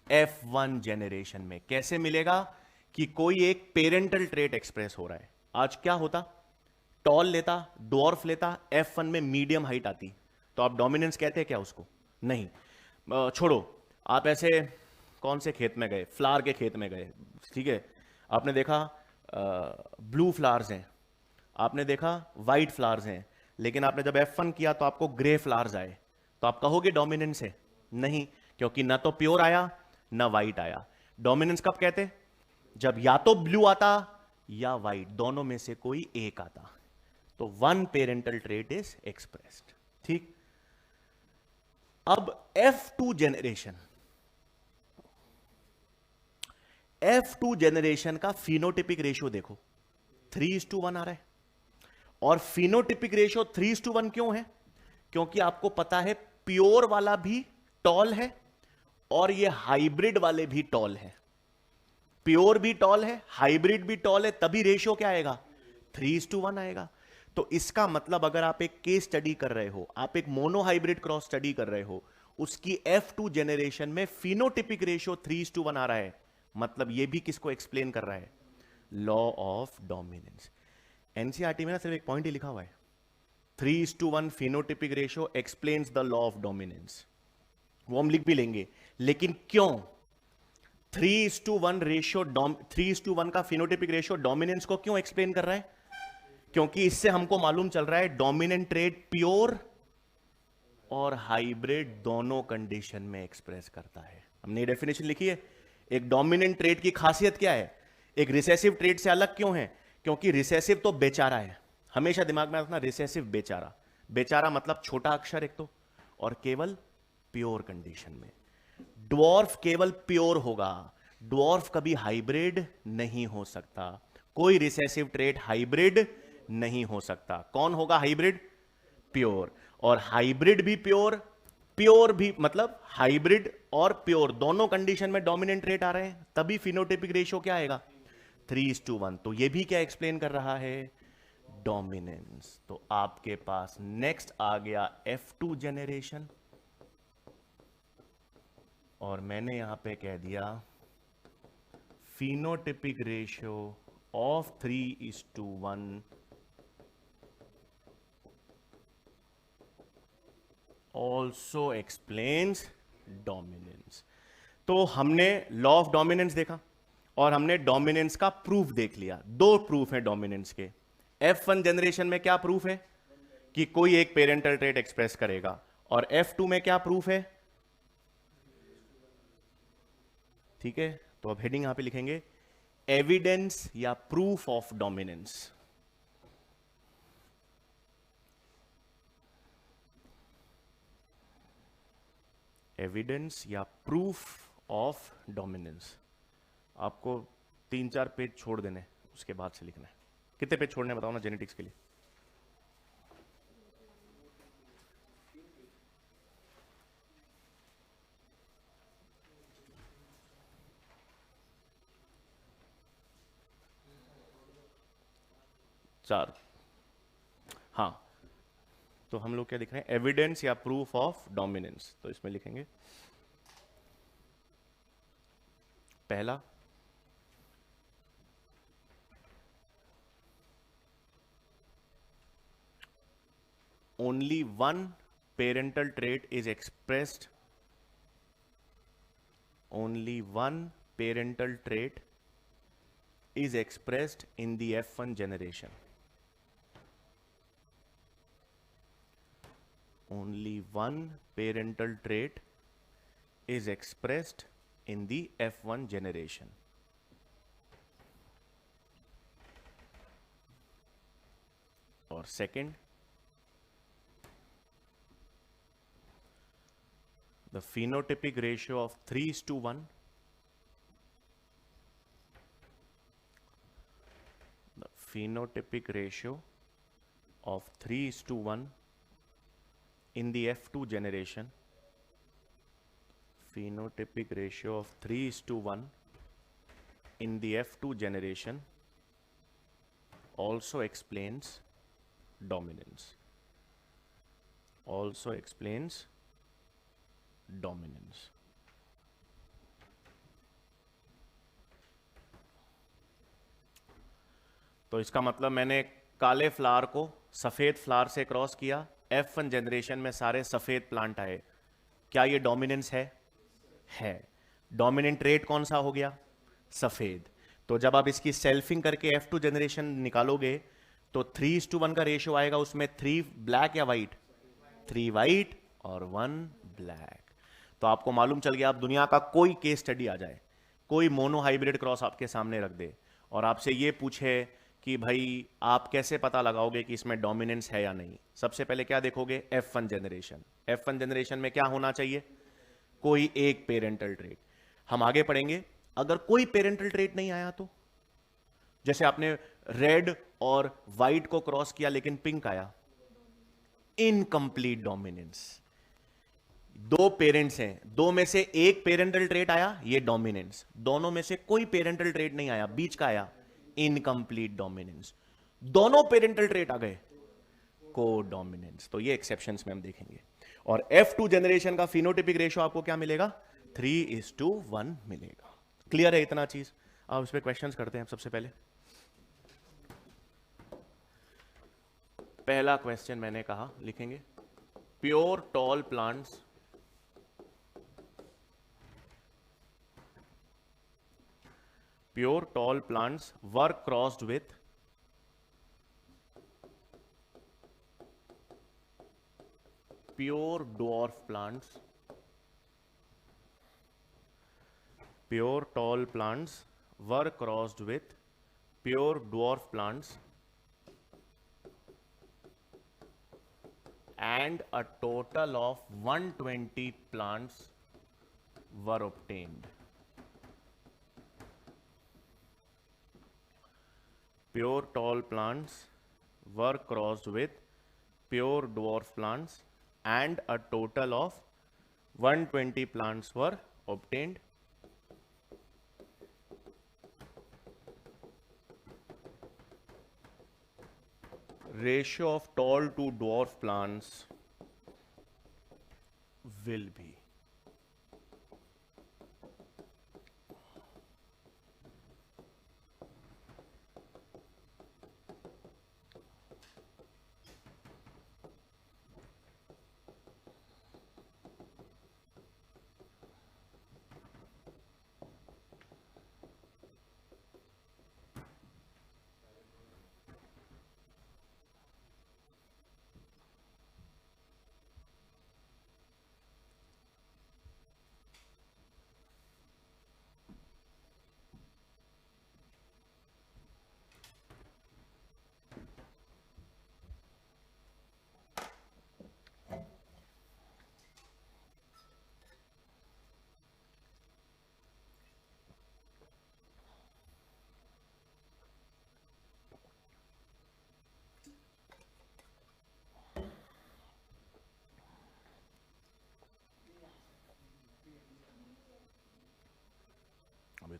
F1 जनरेशन में। कैसे मिलेगा, कि कोई एक पेरेंटल ट्रेट एक्सप्रेस हो रहा है। आज क्या होता, टॉल लेता, डॉर्फ लेता, F1 में मीडियम हाइट आती, तो आप डोमिनेंस कहते हैं क्या उसको, नहीं। छोड़ो, आप ऐसे कौन से खेत में गए, फ्लावर के खेत में गए, ठीक है, आपने देखा ब्लू फ्लावर्स हैं, आपने देखा व्हाइट फ्लावर्स हैं, लेकिन आपने जब F1 किया तो आपको ग्रे फ्लावर्स आए, तो आप कहोगे डोमिनेंस है, नहीं, क्योंकि ना तो प्योर आया ना व्हाइट आया। डोमिनेंस कब कहते, जब या तो ब्लू आता या व्हाइट, दोनों में से कोई एक आता, तो one parental trait is expressed. ठीक, अब F2 जनरेशन, F2 जनरेशन का फिनोटिपिक रेशियो देखो 3:1 आ रहा है, और फिनोटिपिक रेशियो 3:1 क्यों है, क्योंकि आपको पता है प्योर वाला भी टॉल है और ये हाइब्रिड वाले भी टॉल है, प्योर भी टॉल है, हाइब्रिड भी टॉल है, तभी रेशियो क्या आएगा, 3:1 आएगा। तो इसका मतलब अगर आप एक केस स्टडी कर रहे हो, आप एक मोनो हाइब्रिड क्रॉस स्टडी कर रहे हो, उसकी F2 जनरेशन में फिनोटिपिक रेशियो 3:1 आ रहा है, मतलब यह भी किसको एक्सप्लेन कर रहा है, लॉ ऑफ डोमिनेंस। एनसीईआरटी में ना सिर्फ एक पॉइंट ही लिखा हुआ है, 3:1 phenotypic ratio explains the law of dominance, वो हम लिख भी लेंगे, लेकिन क्यों 3:1 रेशियो, 3:1 का फिनोटिपिक रेशियो डोमिनेंस को क्यों एक्सप्लेन कर रहा है, क्योंकि इससे हमको मालूम चल रहा है डोमिनेंट ट्रेट प्योर और हाइब्रिड दोनों कंडीशन में एक्सप्रेस करता है। हमने डेफिनेशन लिखी है, एक डोमिनेंट ट्रेट की खासियत क्या है, एक रिसेसिव ट्रेट से अलग क्यों है, क्योंकि रिसेसिव तो बेचारा है, हमेशा दिमाग में रखना, रिसेसिव बेचारा, बेचारा मतलब छोटा अक्षर एक तो, और केवल प्योर कंडीशन में। ड्वार्फ केवल प्योर होगा, ड्वार्फ कभी हाइब्रिड नहीं हो सकता, कोई रिसेसिव ट्रेट हाइब्रिड नहीं हो सकता। कौन होगा हाइब्रिड, प्योर, और हाइब्रिड भी प्योर, प्योर भी मतलब हाइब्रिड और प्योर दोनों कंडीशन में डोमिनेंट ट्रेट आ रहे हैं, तभी फिनोटिपिक रेशियो क्या आएगा, 3:1। तो ये भी क्या एक्सप्लेन कर रहा है, डोमिनेंस। तो आपके पास नेक्स्ट आ गया F2 जनरेशन, और मैंने यहां पे कह दिया phenotypic ratio of 3:1 also explains dominance. तो हमने लॉ ऑफ डोमिनेंस देखा और हमने डोमिनेंस का प्रूफ देख लिया. दो प्रूफ है डोमिनेंस के. F1 जनरेशन में क्या प्रूफ है कि कोई एक पेरेंटल ट्रेट एक्सप्रेस करेगा, और F2 में क्या प्रूफ है. ठीक है, तो अब हेडिंग यहां पे लिखेंगे एविडेंस या प्रूफ ऑफ डोमिनेंस. एविडेंस या प्रूफ ऑफ डोमिनेंस. आपको 3-4 पेज छोड़ देने, उसके बाद से लिखना है. कितने पेज छोड़ने बताओ ना जेनेटिक्स के लिए. चार. हाँ, तो हम लोग क्या लिख रहे हैं, एविडेंस या प्रूफ ऑफ डोमिनेंस. तो इसमें लिखेंगे पहला, only one parental trait is expressed. Only one parental trait is expressed in the F1 generation. Only one parental trait is expressed in the F1 generation. Or second, the phenotypic ratio of 3:1. The phenotypic ratio of 3:1 in the F2 generation. Phenotypic ratio of 3:1 in the F2 generation also explains dominance. Also explains dominance. तो इसका मतलब मैंने काले फ्लावर को सफेद फ्लावर से क्रॉस किया, F1 जनरेशन में सारे सफेद प्लांट आए. क्या ये डोमिनेंस है? है. डोमिनेंट रेट कौन सा हो गया? सफेद. तो जब आप इसकी सेल्फिंग करके F2 जनरेशन निकालोगे तो 3:1 का रेशियो आएगा. उसमें 3 ब्लैक या वाइट? 3 वाइट और 1 ब्लैक. तो आपको मालूम चल गया. आप दुनिया का कोई केस स्टडी आ जाए, कोई मोनो हाइब्रिड क्रॉस आपके सामने रख दे और आपसे ये पूछे कि भाई आप कैसे पता लगाओगे कि इसमें डोमिनेंस है या नहीं, सबसे पहले क्या देखोगे? F1 generation. F1 जनरेशन में क्या होना चाहिए? कोई एक पेरेंटल ट्रेट. हम आगे पढ़ेंगे अगर कोई पेरेंटल ट्रेट नहीं आया तो, जैसे आपने रेड और व्हाइट को क्रॉस किया लेकिन पिंक आया, इनकंप्लीट डोमिनेंस. दो पेरेंट्स हैं, दो में से एक पेरेंटल ट्रेट आया, ये डोमिनेंस. दोनों में से कोई पेरेंटल ट्रेट नहीं आया, बीच का आया, इनकंप्लीट डोमिनेंस. दोनों पेरेंटल ट्रेट आ गए, को डोमिनेंस. तो ये एक्सेप्शंस में हम देखेंगे. और F2 जनरेशन का फिनोटिपिक रेशियो आपको क्या मिलेगा? 3:1 मिलेगा. क्लियर है इतना चीज? अब इस पे क्वेश्चंस करते हैं. सबसे पहले पहला क्वेश्चन मैंने कहा लिखेंगे, pure tall plants were crossed with pure dwarf plants. Pure tall plants were crossed with pure dwarf plants and a total of 120 plants were obtained. Pure tall plants were crossed with pure dwarf plants and a total of 120 plants were obtained. Ratio of tall to dwarf plants will be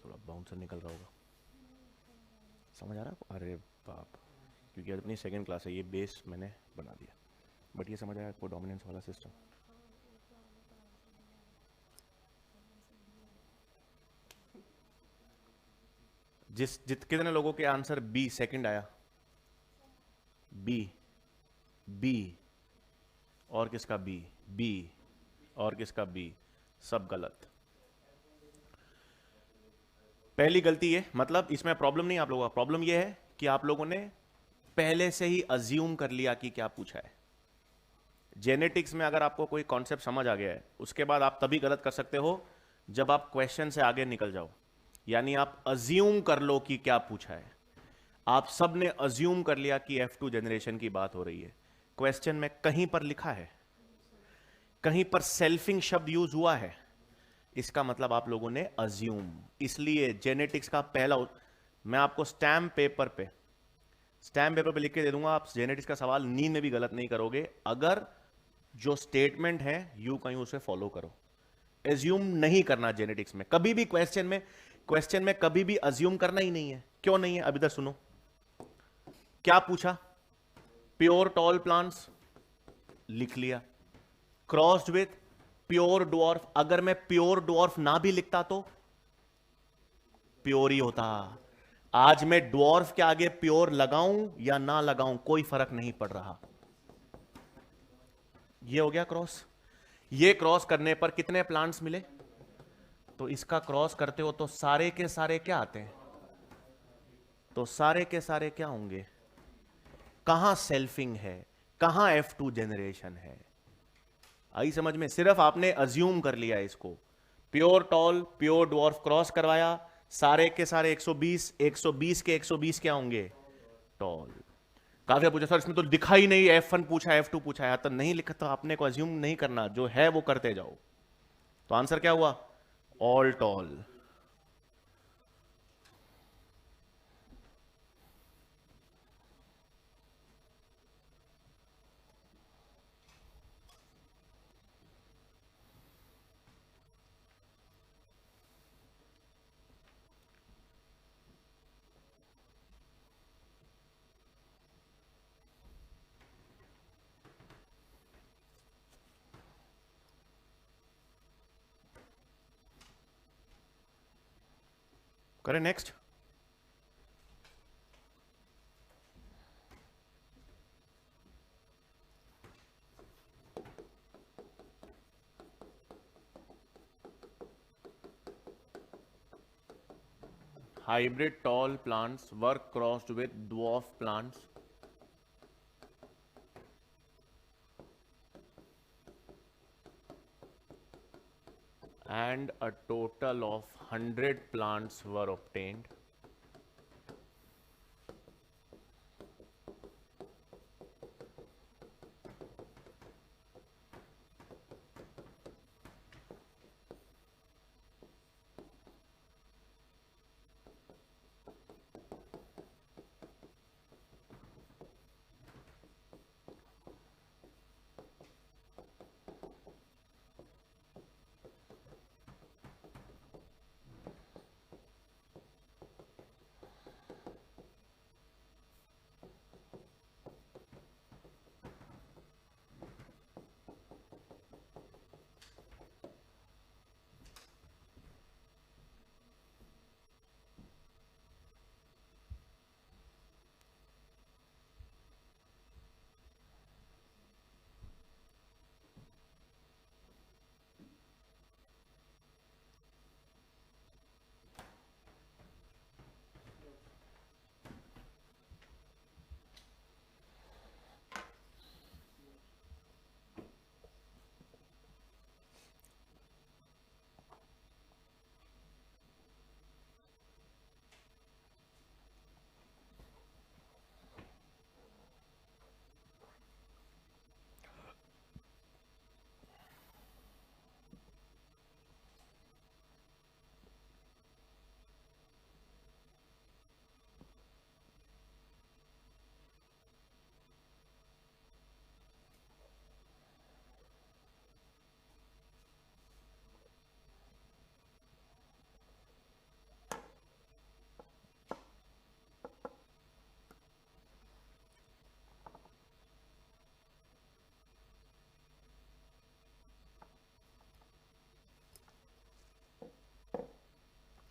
थोड़ा बाउंसर निकल रहा होगा, समझ आ रहा है आपको? अरे बाप, क्योंकि अपनी सेकंड क्लास है, ये बेस मैंने बना दिया, बट ये समझ आया आपको डोमिनेंस वाला सिस्टम? कितने लोगों के आंसर बी सेकंड आया? बी, बी, और किसका बी? बी, और किसका बी? सब गलत। पहली गलती है, मतलब इसमें प्रॉब्लम नहीं आप लोगों का, प्रॉब्लम यह है कि आप लोगों ने पहले से ही अज्यूम कर लिया कि क्या पूछा है। जेनेटिक्स में अगर आपको कोई कॉन्सेप्ट समझ आ गया है, उसके बाद आप तभी गलत कर सकते हो जब आप क्वेश्चन से आगे निकल जाओ, यानी आप अज्यूम कर लो कि क्या पूछा है। आप सब ने अज्यूम कर लिया कि F2 जनरेशन की बात हो रही है। क्वेश्चन में कहीं पर लिखा है, कहीं पर सेल्फिंग शब्द यूज हुआ है, इसका मतलब आप लोगों ने अज्यूम। इसलिए जेनेटिक्स का पहला, मैं आपको स्टैम्प पेपर पे लिख के दे दूंगा, आप जेनेटिक्स का सवाल नींद में भी गलत नहीं करोगे अगर जो स्टेटमेंट है यू कहीं उसे फॉलो करो। एज्यूम नहीं करना जेनेटिक्स में कभी भी, क्वेश्चन में कभी भी अज्यूम करना ही नहीं है। क्यों नहीं है? अब इधर सुनो, क्या पूछा? प्योर टॉल प्लांट्स लिख लिया, क्रॉस्ड विथ प्योर डॉर्फ। अगर मैं प्योर डॉर्फ ना भी लिखता तो प्योर ही होता। आज मैं डॉर्फ के आगे प्योर लगाऊं या ना लगाऊं कोई फर्क नहीं पड़ रहा। ये हो गया क्रॉस। ये क्रॉस करने पर कितने प्लांट्स मिले? तो इसका क्रॉस करते हो तो सारे के सारे क्या आते हैं? तो सारे के सारे क्या होंगे? कहां सेल्फिंग है, कहां F2 जनरेशन है? आई समझ में? सिर्फ आपने अज्यूम कर लिया इसको। Pure tall pure dwarf cross करवाया, सारे के सारे 120, 120 के 120 क्या होंगे? टॉल। काफी पूछा सर इसमें तो दिखा ही नहीं, F1 पूछा F2 पूछा है, तो नहीं लिखा, तो आपने को अज्यूम नहीं करना, जो है वो करते जाओ। तो आंसर क्या हुआ? All toll. करें next. Hybrid tall plants were crossed with dwarf plants and a total of 100 plants were obtained.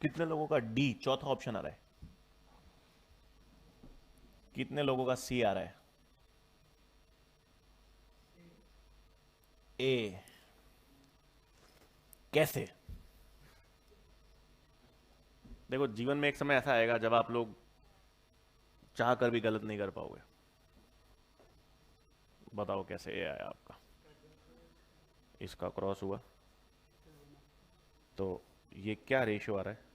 कितने लोगों का डी चौथा ऑप्शन आ रहा है? कितने लोगों का सी आ रहा है? ए। कैसे? देखो, जीवन में एक समय ऐसा आएगा जब आप लोग चाह कर भी गलत नहीं कर पाओगे। बताओ कैसे ए आया आपका? इसका क्रॉस हुआ तो ये क्या रेशियो आ रहा है?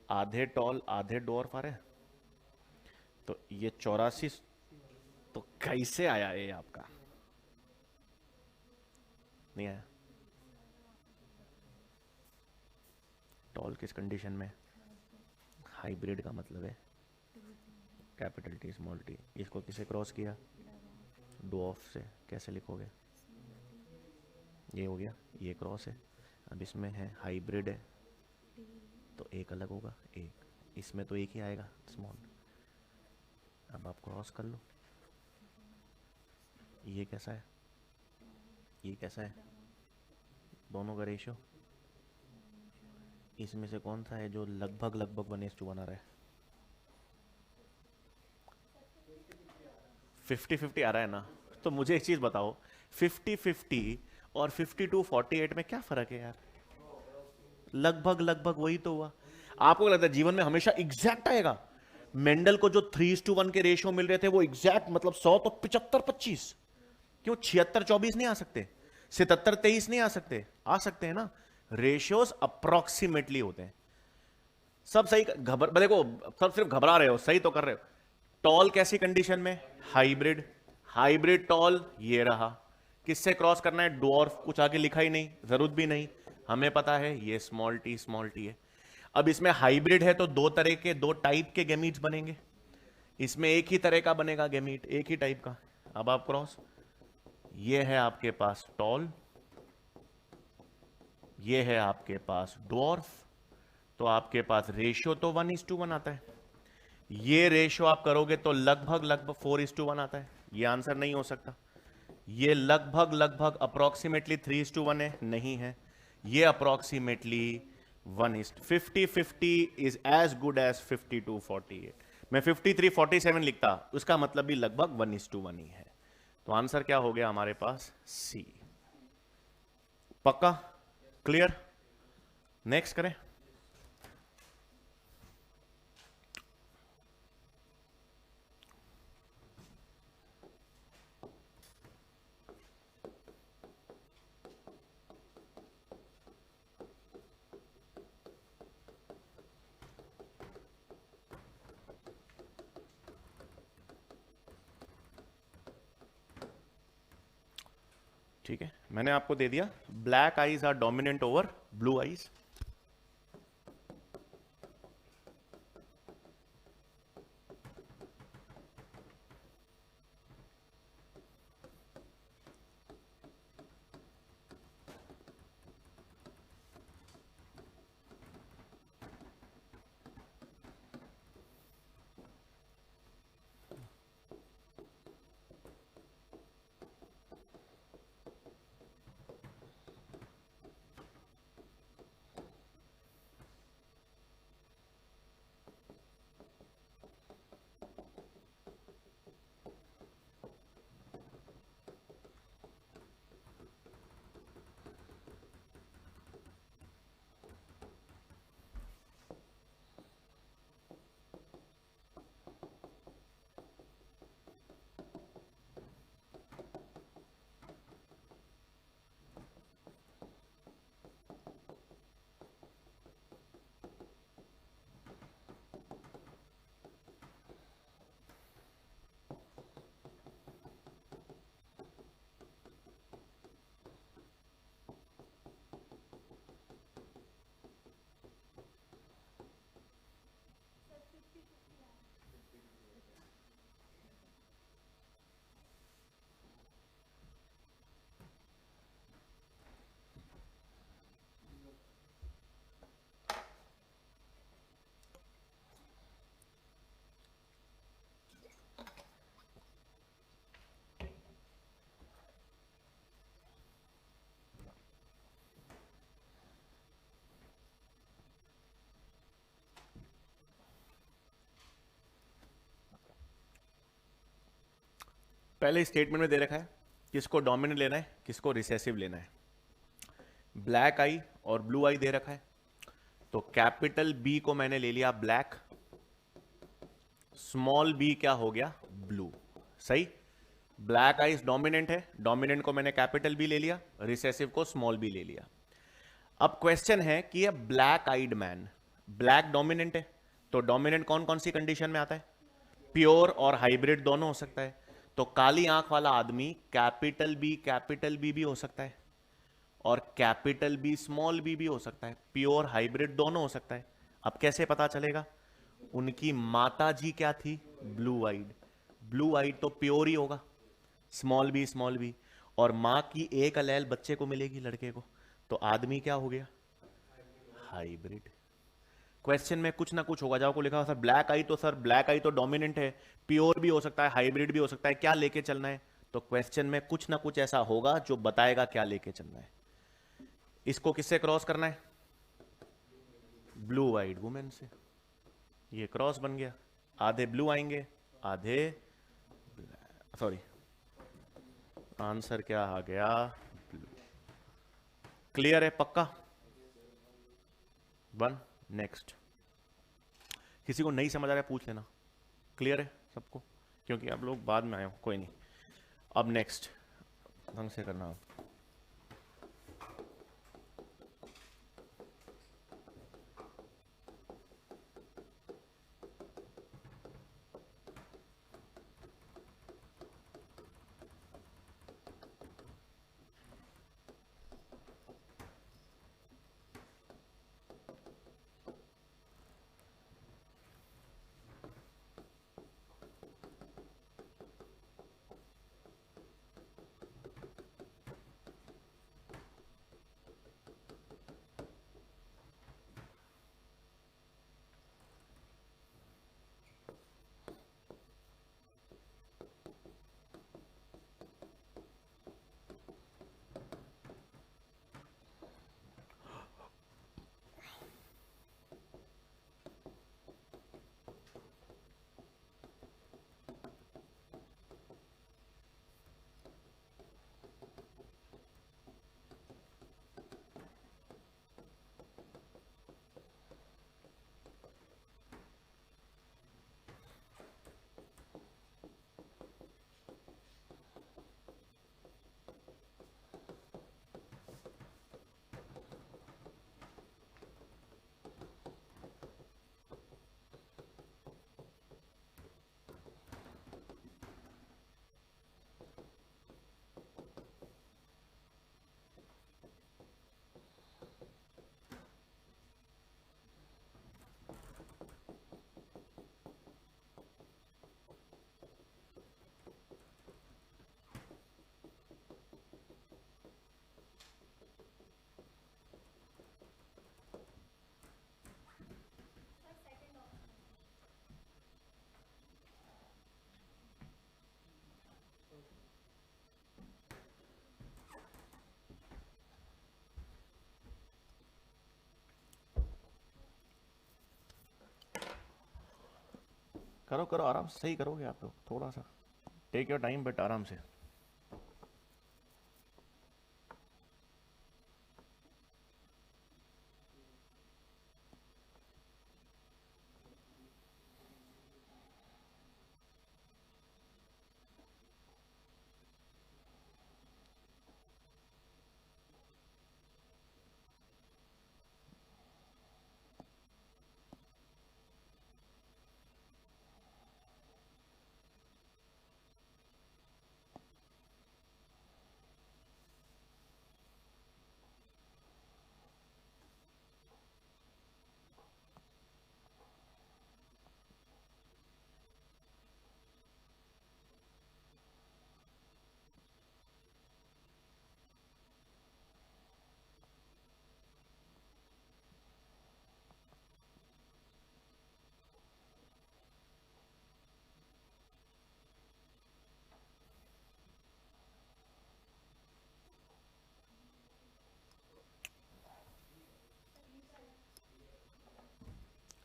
आधे टॉल आधे डॉर्फ आ रहे हैं, तो ये 84। तो कैसे आया ए आपका? नहीं आया। टॉल किस कंडीशन में? हाइब्रिड का मतलब है कैपिटल टी स्मॉल टी। इसको किसे क्रॉस किया? डॉर्फ से। कैसे लिखोगे? ये हो गया, ये क्रॉस है। अब इसमें है हाइब्रिड है तो एक अलग होगा, एक इसमें तो एक ही आएगा स्मॉल। अब आप क्रॉस कर लो, ये कैसा है, ये कैसा है, दोनों का रेशियो। इसमें से कौन सा है जो लगभग लगभग 1:1 आ रहा है? 50-50 आ रहा है ना? तो मुझे एक चीज बताओ, 50-50 और 52-48 में क्या फर्क है यार? लगभग लगभग वही तो हुआ। आपको लगता है जीवन में हमेशा एग्जैक्ट आएगा? मेंडल को जो 3:1 के रेशियो मिल रहे थे वो एग्जैक्ट, मतलब 100 तो 75-25। क्यों 76-24 नहीं आ सकते? 77-23 नहीं आ सकते? आ सकते हैं ना। रेशियोज अप्रोक्सीमेटली होते हैं। सब सही देखो, सब सिर्फ घबरा रहे हो, सही तो कर रहे हो। टॉल कैसी कंडीशन में? हाइब्रिड। हाइब्रिड टॉल ये रहा। किससे क्रॉस करना है? डॉर्फ। कुछ आगे लिखा ही नहीं, जरूरत भी नहीं, हमें पता है ये स्मॉल टी है। अब इसमें हाइब्रिड है तो दो तरह के, दो टाइप के गैमीट्स बनेंगे। इसमें एक ही तरह का बनेगा गैमीट, एक ही टाइप का। अब आप क्रॉस, ये है आपके पास टॉल, ये है आपके पास डॉर्फ, तो आपके पास रेशियो तो 1:1 आता है। ये रेशियो आप करोगे तो लगभग लगभग 4:1 आता है। ये आंसर नहीं हो सकता। ये लगभग लगभग अप्रोक्सीमेटली 3:1 है, नहीं है। ये approximately 50-50 is as good as 52-48। मैं 53-47 लिखता, उसका मतलब भी लगभग 1:1 ही है। तो आंसर क्या हो गया हमारे पास? सी। पक्का? क्लियर? नेक्स्ट करें। ठीक है, मैंने आपको दे दिया black eyes are dominant over blue eyes. पहले स्टेटमेंट में दे रखा है किसको डोमिनेंट लेना है, किसको रिसेसिव लेना है। ब्लैक आई और ब्लू आई दे रखा है, तो कैपिटल बी को मैंने ले लिया ब्लैक, स्मॉल बी क्या हो गया, ब्लू। सही। ब्लैक आइज डोमिनेंट है, डोमिनेंट को मैंने कैपिटल बी ले लिया, रिसेसिव को स्मॉल बी ले लिया। अब क्वेश्चन है कि ये black eyed man, black dominant है, तो डोमिनेंट कौन कौन सी कंडीशन में आता है, प्योर और हाइब्रिड दोनों हो सकता है। तो काली आंख वाला आदमी कैपिटल बी भी हो सकता है और कैपिटल बी स्मॉल बी भी हो सकता है, प्योर हाइब्रिड दोनों हो सकता है। अब कैसे पता चलेगा, उनकी माता जी क्या थी, ब्लू आइड, ब्लू आइड तो प्योर ही होगा, स्मॉल बी, और मां की एक अलेल बच्चे को मिलेगी लड़के को, तो आदमी क्या हो गया, हाइब्रिड। क्वेश्चन में कुछ ना कुछ होगा, जाओ को लिखा सर ब्लैक आई, तो सर ब्लैक आई तो डोमिनेंट है, प्योर भी हो सकता है, हाइब्रिड भी हो सकता है, क्या लेके चलना है। तो क्वेश्चन में कुछ ना कुछ ऐसा होगा जो बताएगा क्या लेके चलना है। इसको किससे क्रॉस करना है, ब्लू आइड वुमेन से, ये क्रॉस बन गया, आधे ब्लू आएंगे आधे, सॉरी आंसर क्या आ गया, ब्लू। क्लियर है, पक्का। वन नेक्स्ट, किसी को नहीं समझ आ रहा है पूछ लेना, क्लियर है सबको, क्योंकि आप लोग बाद में आए हो, कोई नहीं। अब नेक्स्ट ढंग से करना। करो करो आराम से, सही करोगे आप लोग, थोड़ा सा टेक योर टाइम बट आराम से।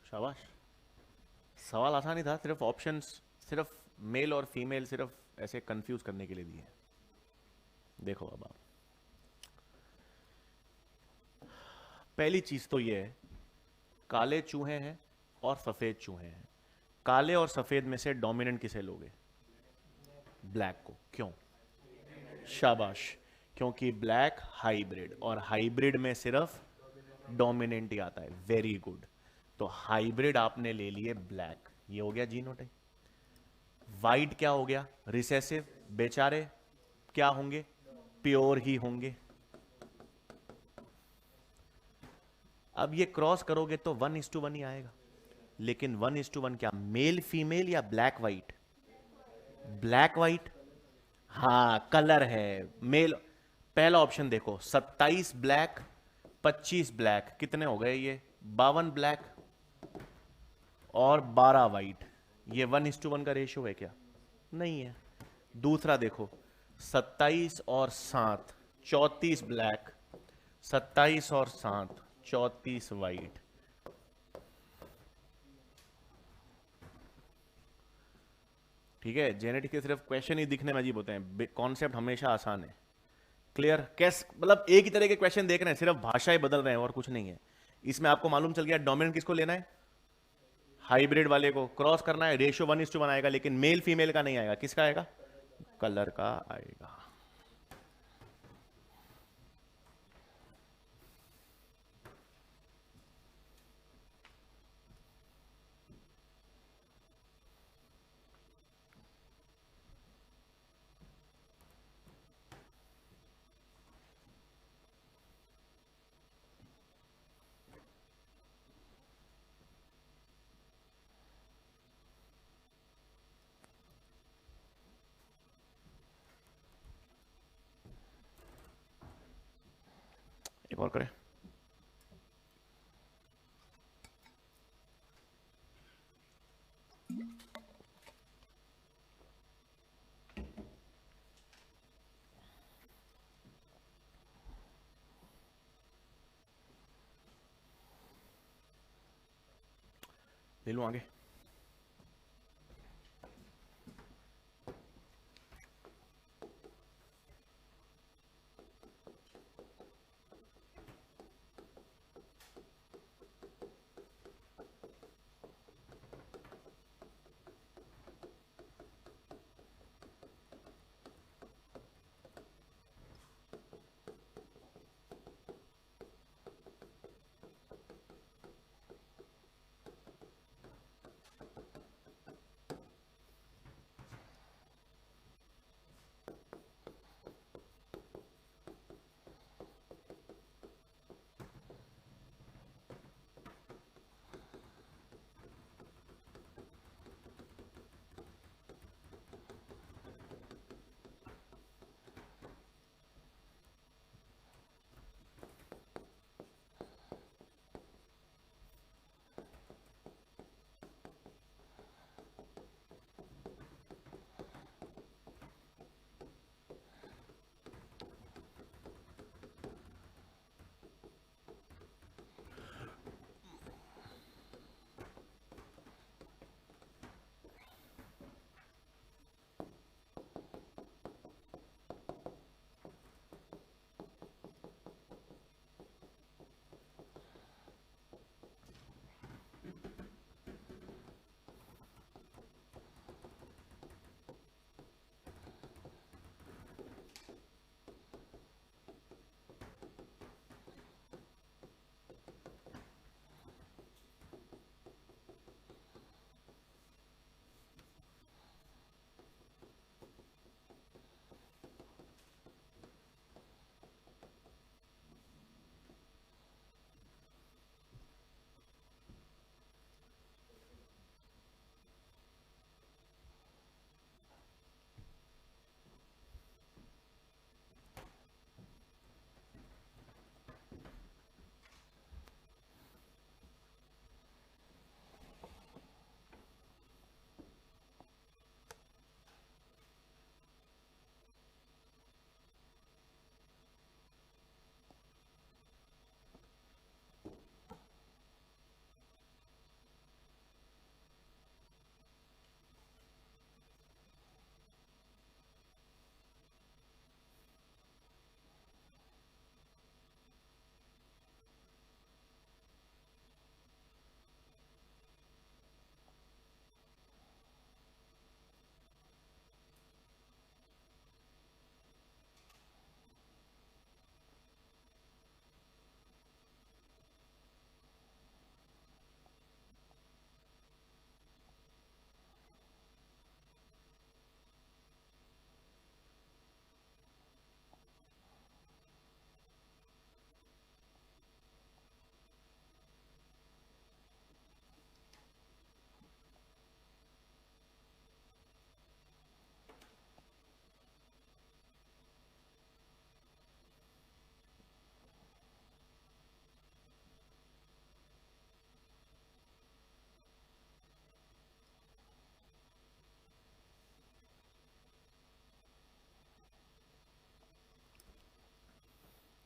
शाबाश, सवाल आसान ही था, सिर्फ ऑप्शंस, सिर्फ मेल और फीमेल, सिर्फ ऐसे कंफ्यूज करने के लिए दिए हैं। देखो अब आप, पहली चीज तो ये है, काले चूहे हैं और सफेद चूहे हैं। काले और सफेद में से डोमिनेंट किसे लोगे? ब्लैक को। क्यों? शाबाश। क्योंकि ब्लैक हाइब्रिड, और हाइब्रिड में सिर्फ डोमिनेंट ही आता है। Very good. तो हाइब्रिड आपने ले लिए ब्लैक, ये हो गया जीनोटाइप। वाइट क्या हो गया? रिसेसिव। बेचारे क्या होंगे? प्योर ही होंगे। अब ये क्रॉस करोगे तो 1:1 ही आएगा, लेकिन 1:1 क्या मेल फीमेल या ब्लैक वाइट? Black white. हाँ, कलर है मेल। पहला ऑप्शन देखो, 27 ब्लैक 25 ब्लैक, कितने हो गए ये? 52 ब्लैक और 12 वाइट। ये 1:1 का रेशियो है क्या? नहीं है। दूसरा देखो, 27 और 7 34 ब्लैक, 27 और 7 34 वाइट। ठीक है, जेनेटिक के सिर्फ क्वेश्चन ही दिखने में अजीब होते हैं, कॉन्सेप्ट हमेशा आसान है। क्लियर? कैस मतलब एक ही तरह के क्वेश्चन देख रहे हैं, सिर्फ भाषाएं बदल रहे हैं और कुछ नहीं है। इसमें आपको मालूम चल गया डोमिनेंट किसको लेना है? हाइब्रिड वाले को। क्रॉस करना है, रेशियो 1:1 आएगा, लेकिन मेल फीमेल का नहीं आएगा। किसका आएगा? कलर का आएगा। एक और करें। ले लूं आगे।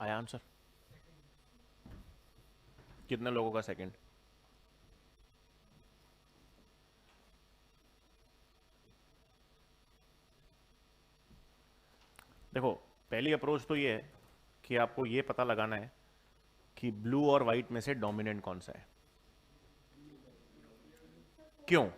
आया आंसर? कितने लोगों का सेकंड? देखो, पहली अप्रोच तो ये है कि आपको ये पता लगाना है कि ब्लू और व्हाइट में से डोमिनेंट कौन सा है। क्यों?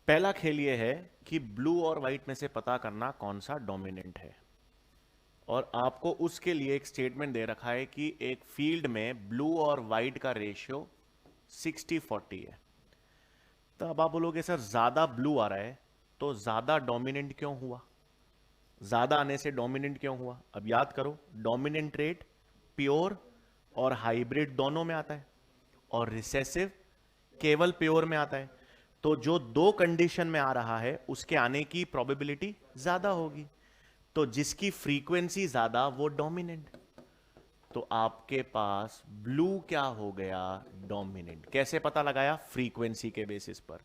पहला खेल ये है कि ब्लू और व्हाइट में से पता करना कौन सा डोमिनेंट है, और आपको उसके लिए एक स्टेटमेंट दे रखा है कि एक फील्ड में ब्लू और व्हाइट का रेशियो 60-40 है। तो अब आप बोलोगे सर ज्यादा ब्लू आ रहा है तो ज्यादा डोमिनेंट क्यों हुआ, ज्यादा आने से डोमिनेंट क्यों हुआ? अब याद करो, डोमिनेंट रेट प्योर और हाइब्रिड दोनों में आता है, और रिसेसिव केवल प्योर में आता है। तो जो दो कंडीशन में आ रहा है उसके आने की प्रोबेबिलिटी ज्यादा होगी, तो जिसकी फ्रीक्वेंसी ज्यादा वो डोमिनेंट। तो आपके पास ब्लू क्या हो गया? डोमिनेंट। कैसे पता लगाया? फ्रीक्वेंसी के बेसिस पर।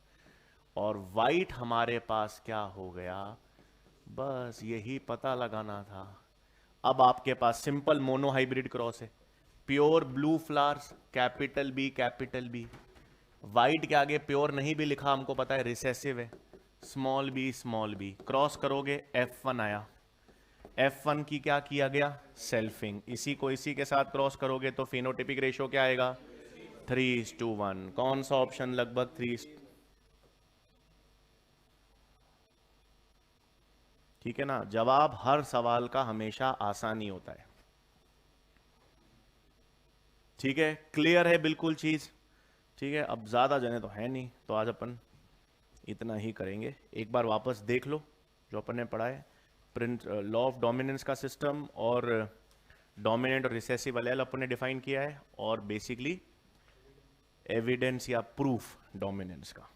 और व्हाइट हमारे पास क्या हो गया? बस यही पता लगाना था। अब आपके पास सिंपल मोनो हाइब्रिड क्रॉस है, pure blue flowers capital B capital B. White के आगे प्योर नहीं भी लिखा, हमको पता है रिसेसिव है, स्मॉल बी क्रॉस करोगे F1 आया। F1 की क्या किया गया? सेल्फिंग। इसी को इसी के साथ क्रॉस करोगे तो फिनोटिपिक रेशियो क्या आएगा? 3:1। कौन सा ऑप्शन लगभग 3? ठीक है ना? जवाब हर सवाल का हमेशा आसान ही होता है। ठीक है, क्लियर है बिल्कुल चीज? ठीक है, अब ज्यादा जने तो है नहीं, तो आज अपन इतना ही करेंगे। एक बार वापस देख लो जो अपन ने पढ़ा है, प्रिंट लॉ ऑफ डोमिनेंस का सिस्टम और डोमिनेंट और रिसेसिव एल अपन ने डिफाइन किया है, और बेसिकली एविडेंस या प्रूफ डोमिनेंस का।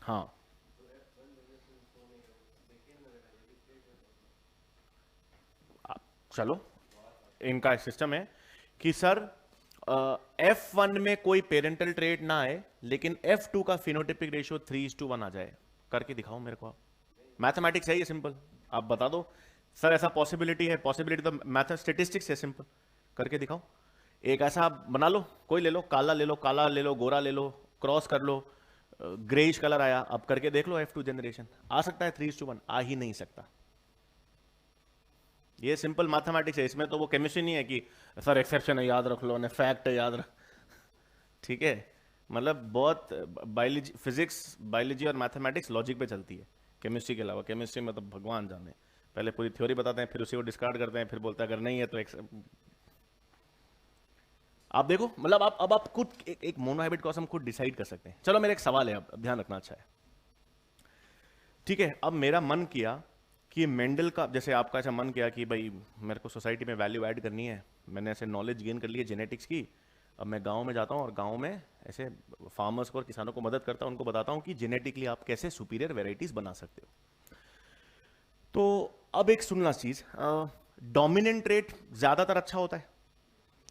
हाँ, चलो, इनका सिस्टम है कि सर F1 में कोई पेरेंटल ट्रेट ना आए, लेकिन F2 का फिनोटिपिक रेशियो 3:1 आ जाए। करके दिखाओ मेरे को आप। मैथमेटिक्स है ये, सिंपल। आप बता दो सर ऐसा पॉसिबिलिटी है। पॉसिबिलिटी तो मैथ स्टेटिस्टिक्स है, सिंपल। करके दिखाओ। एक ऐसा आप बना लो, कोई ले लो, काला ले लो, काला ले लो, गोरा ले लो, क्रॉस कर लो, ग्रेइश कलर आया। अब करके देख लो F2 जनरेशन आ सकता है 3:1? आ ही नहीं सकता। ये सिंपल मैथमेटिक्स है, इसमें तो वो केमिस्ट्री नहीं है कि सर एक्सेप्शन है याद रख लो, ने फैक्ट है याद रख। ठीक है, मतलब बहुत बायोलॉजी, फिजिक्स, बायोलॉजी और मैथमेटिक्स लॉजिक पे चलती है, केमिस्ट्री के अलावा। केमिस्ट्री में तो भगवान जाने, पहले पूरी थ्योरी बताते हैं, फिर उसी को डिस्कार्ड करते हैं, फिर बोलते हैं अगर नहीं है तो आप देखो, मतलब आप अब आप खुद एक मोनोहाइब्रिड क्रॉस हम खुद डिसाइड कर सकते हैं। चलो मेरा एक सवाल है, अब ध्यान रखना अच्छा है। ठीक है, अब मेरा मन किया कि मेंडल का, जैसे आपका ऐसा मन किया कि भाई मेरे को सोसाइटी में वैल्यू ऐड करनी है, मैंने ऐसे नॉलेज गेन कर ली है जेनेटिक्स की। अब मैं गांव में जाता हूँ और गांव में ऐसे फार्मर्स को और किसानों को मदद करता हूँ, उनको बताता हूँ कि जेनेटिकली आप कैसे सुपीरियर वेराइटीज बना सकते हो। तो अब एक सुनना चीज, डोमिनेंट ट्रेट ज्यादातर अच्छा होता है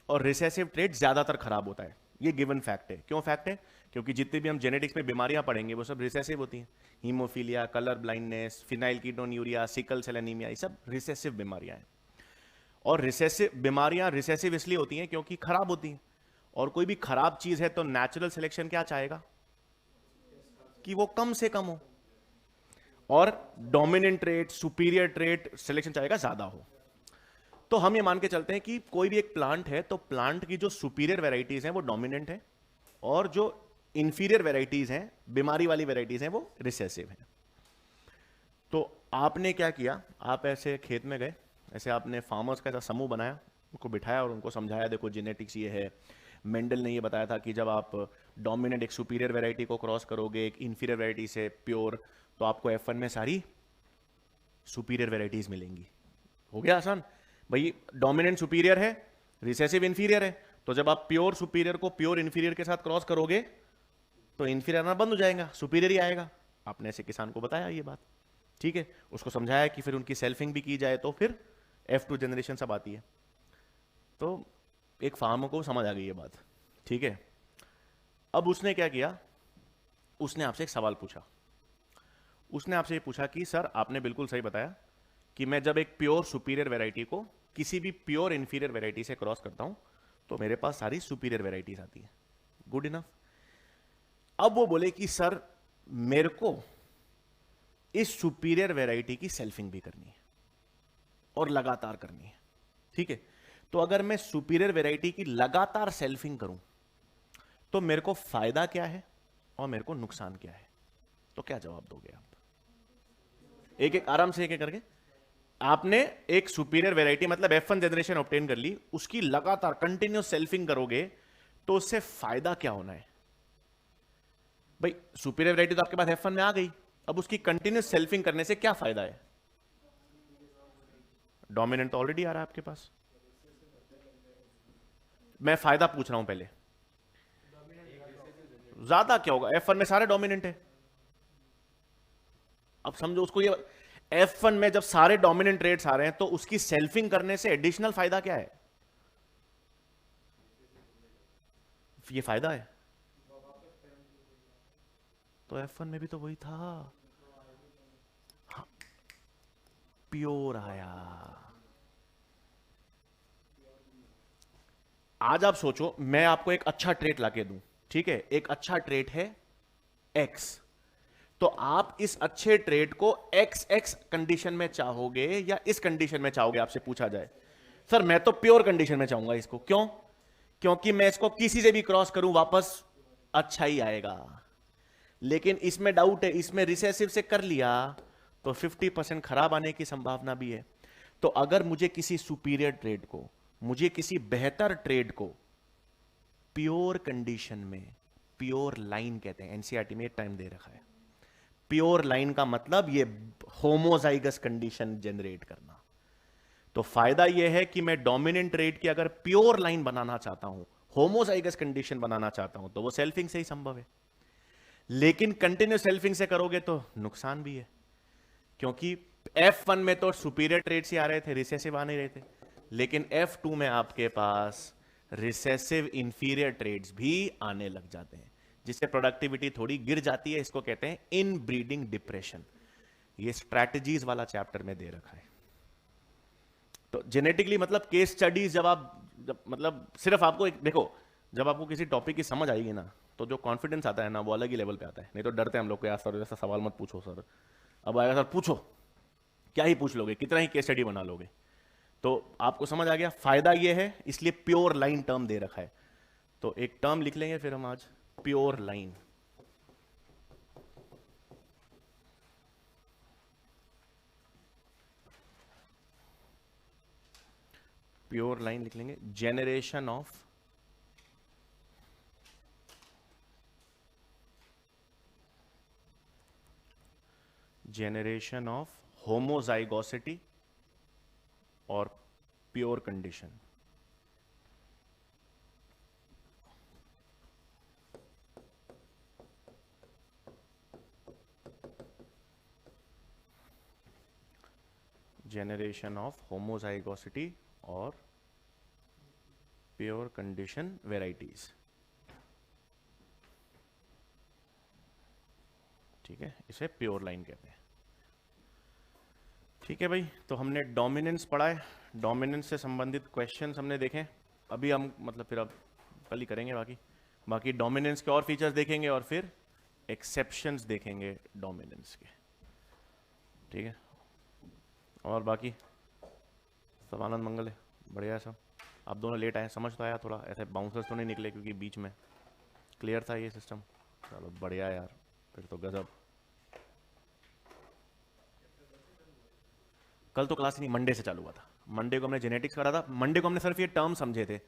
और रिसेसिव ट्रेट ज्यादातर खराब होता है। ये गिवन फैक्ट है। क्यों फैक्ट है? क्योंकि जितने भी हम जेनेटिक्स में बीमारियां पढ़ेंगे वो सब रिसेसिव होती हैं। Haemophilia, colour blindness, phenylketonuria, sickle cell anaemia, ये सब रिसेसिव बीमारियां हैं। और रिसेसिव बीमारियां रिसेसिव इसलिए होती हैं क्योंकि खराब होती हैं, और कोई भी खराब चीज है तो नेचुरल सिलेक्शन क्या चाहेगा? कि वो कम से कम हो, और dominant trait, superior trait selection चाहेगा ज्यादा हो। तो हम ये मान के चलते हैं कि कोई भी एक प्लांट है तो प्लांट की जो सुपीरियर वेराइटीज हैं वो डोमिनेंट है, और जो इंफीरियर वेराइटीज हैं, बीमारी वाली वेराइटीज हैं, वो रिसेसिव हैं। तो आपने क्या किया, आप ऐसे खेत में गए, ऐसे आपने फार्मर्स का ऐसा समूह बनाया, उनको बिठाया और उनको समझाया देखो जेनेटिक्स ये है। मेंडल ने ये बताया था कि जब आप डोमिनेंट एक सुपीरियर वेराइटी को क्रॉस करोगे एक इंफीरियर वेराइटी से प्योर, तो आपको F1 में सारी सुपीरियर वेराइटीज मिलेंगी। हो गया आसान भाई, डोमिनेंट सुपीरियर है, रिसेसिव इंफीरियर है, तो जब आप प्योर सुपीरियर को प्योर इंफीरियर के साथ क्रॉस करोगे तो इंफीरियर आना बंद हो जाएगा, सुपीरियर ही आएगा। आपने ऐसे किसान को बताया ये बात, ठीक है, उसको समझाया कि फिर उनकी सेल्फिंग भी की जाए तो फिर F2 जनरेशन सब आती है। तो एक फार्मर को समझ आ गई ये बात, ठीक है। अब उसने क्या किया, उसने आपसे एक सवाल पूछा। उसने आपसे ये पूछा कि सर आपने बिल्कुल सही बताया कि मैं जब एक प्योर सुपीरियर वैरायटी को किसी भी प्योर इंफीरियर वैरायटी से क्रॉस करता हूं तो मेरे पास सारी सुपीरियर वैरायटीज आती है। Good enough. अब वो बोले कि सर मेरे को इस सुपीरियर वैरायटी की सेल्फिंग भी करनी है और लगातार करनी है। ठीक है, तो अगर मैं सुपीरियर वैरायटी की लगातार सेल्फिंग करूं तो मेरे को फायदा क्या है और मेरे को नुकसान क्या है? तो क्या जवाब दोगे आप? एक एक आराम से एक एक करके। आपने एक सुपीरियर वैरायटी मतलब F1 जनरेशन ऑब्टेन कर ली, उसकी लगातार कंटिन्यूस सेल्फिंग करोगे तो उससे फायदा क्या होना है? भाई सुपीरियर वैरायटी तो आपके पास F1 में आ गई, अब उसकी कंटिन्यूस सेल्फिंग करने से क्या फायदा है? डोमिनेंट तो ऑलरेडी आ रहा है आपके पास। मैं फायदा पूछ रहा हूं पहले, ज्यादा क्या होगा? F1 में सारे डोमिनेंट है। अब समझो उसको, ये F1 में जब सारे डोमिनेंट रेट्स आ रहे हैं तो उसकी सेल्फिंग करने से एडिशनल फायदा क्या है? ये फायदा है। तो F1 में भी तो वही था, प्योर आया। आज आप सोचो मैं आपको एक अच्छा ट्रेट लाके दूं, ठीक है, एक अच्छा ट्रेट है X, तो आप इस अच्छे ट्रेड को एक्स एक्स कंडीशन में चाहोगे या इस कंडीशन में चाहोगे? आपसे पूछा जाए, सर मैं तो प्योर कंडीशन में चाहूंगा इसको। क्यों? क्योंकि मैं इसको किसी से भी क्रॉस करूं वापस अच्छा ही आएगा। लेकिन इसमें डाउट है, इसमें रिसेसिव से कर लिया तो 50% खराब आने की संभावना भी है। तो अगर मुझे किसी सुपीरियर ट्रेड को, मुझे किसी बेहतर ट्रेड को प्योर कंडीशन में, प्योर लाइन कहते हैं, एनसीईआरटी में टाइम दे रखा है, प्योर लाइन का मतलब ये होमोजाइगस कंडीशन जनरेट करना। तो फायदा यह है कि मैं डोमिनेंट रेट की अगर प्योर लाइन बनाना चाहता हूं, होमोजाइगस कंडीशन बनाना चाहता हूं, तो वो सेल्फिंग से ही संभव है। लेकिन कंटिन्यूस सेल्फिंग से करोगे तो नुकसान भी है, क्योंकि F1 में तो सुपीरियर ट्रेड्स ही आ रहे थे, रिसेसिव आ नहीं रहे थे। लेकिन F2 में आपके पास रिसेसिव इंफीरियर ट्रेड्स भी आने लग जाते हैं, जिससे प्रोडक्टिविटी थोड़ी गिर जाती है। इसको कहते हैं इन ब्रीडिंग डिप्रेशन। ये स्ट्रैटेजीज वाला चैप्टर में दे रखा है। तो जेनेटिकली मतलब केस स्टडीज, जब मतलब सिर्फ आपको एक देखो, जब आपको किसी टॉपिक की समझ आएगी ना तो जो कॉन्फिडेंस आता है ना वो अलग ही लेवल पे आता है। नहीं तो डरते हैं हम लोग को, यार सर ऐसा सवाल मत पूछो सर। अब आएगा सर पूछो, क्या ही पूछ लोगे, कितना ही केस स्टडी बना लोगे। तो आपको समझ आ गया, फायदा ये है, इसलिए प्योर लाइन टर्म दे रखा है। तो एक टर्म लिख लेंगे फिर हम आज, प्योर लाइन। प्योर लाइन लिख लेंगे, जेनरेशन ऑफ होमोजाइगोसिटी और pure condition. Generation of homozygosity और प्योर कंडीशन वेराइटीज। ठीक है, इसे प्योर लाइन कहते हैं। ठीक है भाई, तो हमने डोमिनेंस पढ़ा है, डोमिनेंस से संबंधित क्वेश्चंस हमने देखे। अभी हम मतलब फिर अब कल ही करेंगे बाकी डोमिनेंस के और फीचर्स देखेंगे और फिर एक्सेप्शंस देखेंगे डोमिनेंस के। ठीक है, और बाकी सब आनंद मंगल है, बढ़िया है सब। आप दोनों लेट आए, समझ तो आया, थोड़ा ऐसे बाउंसर्स तो नहीं निकले क्योंकि बीच में क्लियर था ये सिस्टम। चलो बढ़िया यार, फिर तो गजब। कल तो क्लास नहीं, मंडे से चालू हुआ था। मंडे को हमने जेनेटिक्स करा था। मंडे को हमने सिर्फ ये टर्म समझे थे,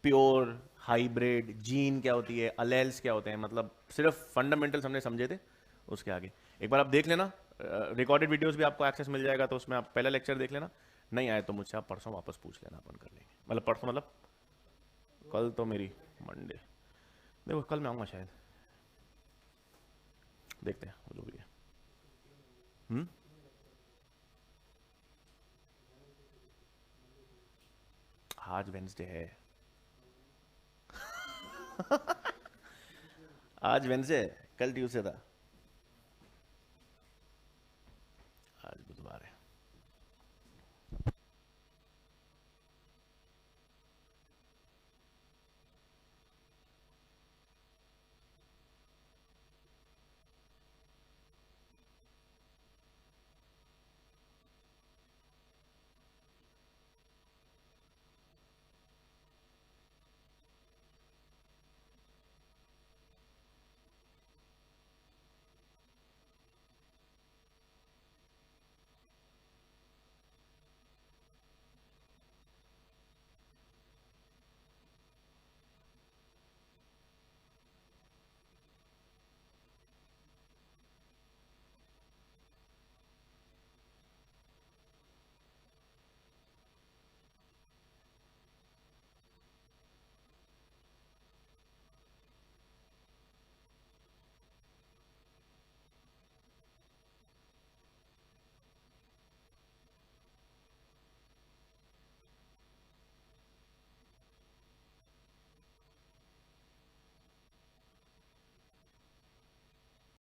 प्योर, हाइब्रिड, जीन क्या होती है, अलेल्स क्या होते हैं, मतलब सिर्फ फंडामेंटल्स हमने समझे थे। उसके आगे एक बार आप देख लेना, रिकॉर्डेड वीडियोस भी आपको एक्सेस मिल जाएगा, तो उसमें आप पहला लेक्चर देख लेना। नहीं आए तो मुझसे आप परसों वापस पूछ लेना, अपन कर लेंगे। मतलब परसों मतलब कल तो मेरी मंडे, देखो कल मैं आऊँगा शायद, देखते हैं वो जो भी है। आज वेंसडे है। आज वेंसडे, कल ट्यूसडे था।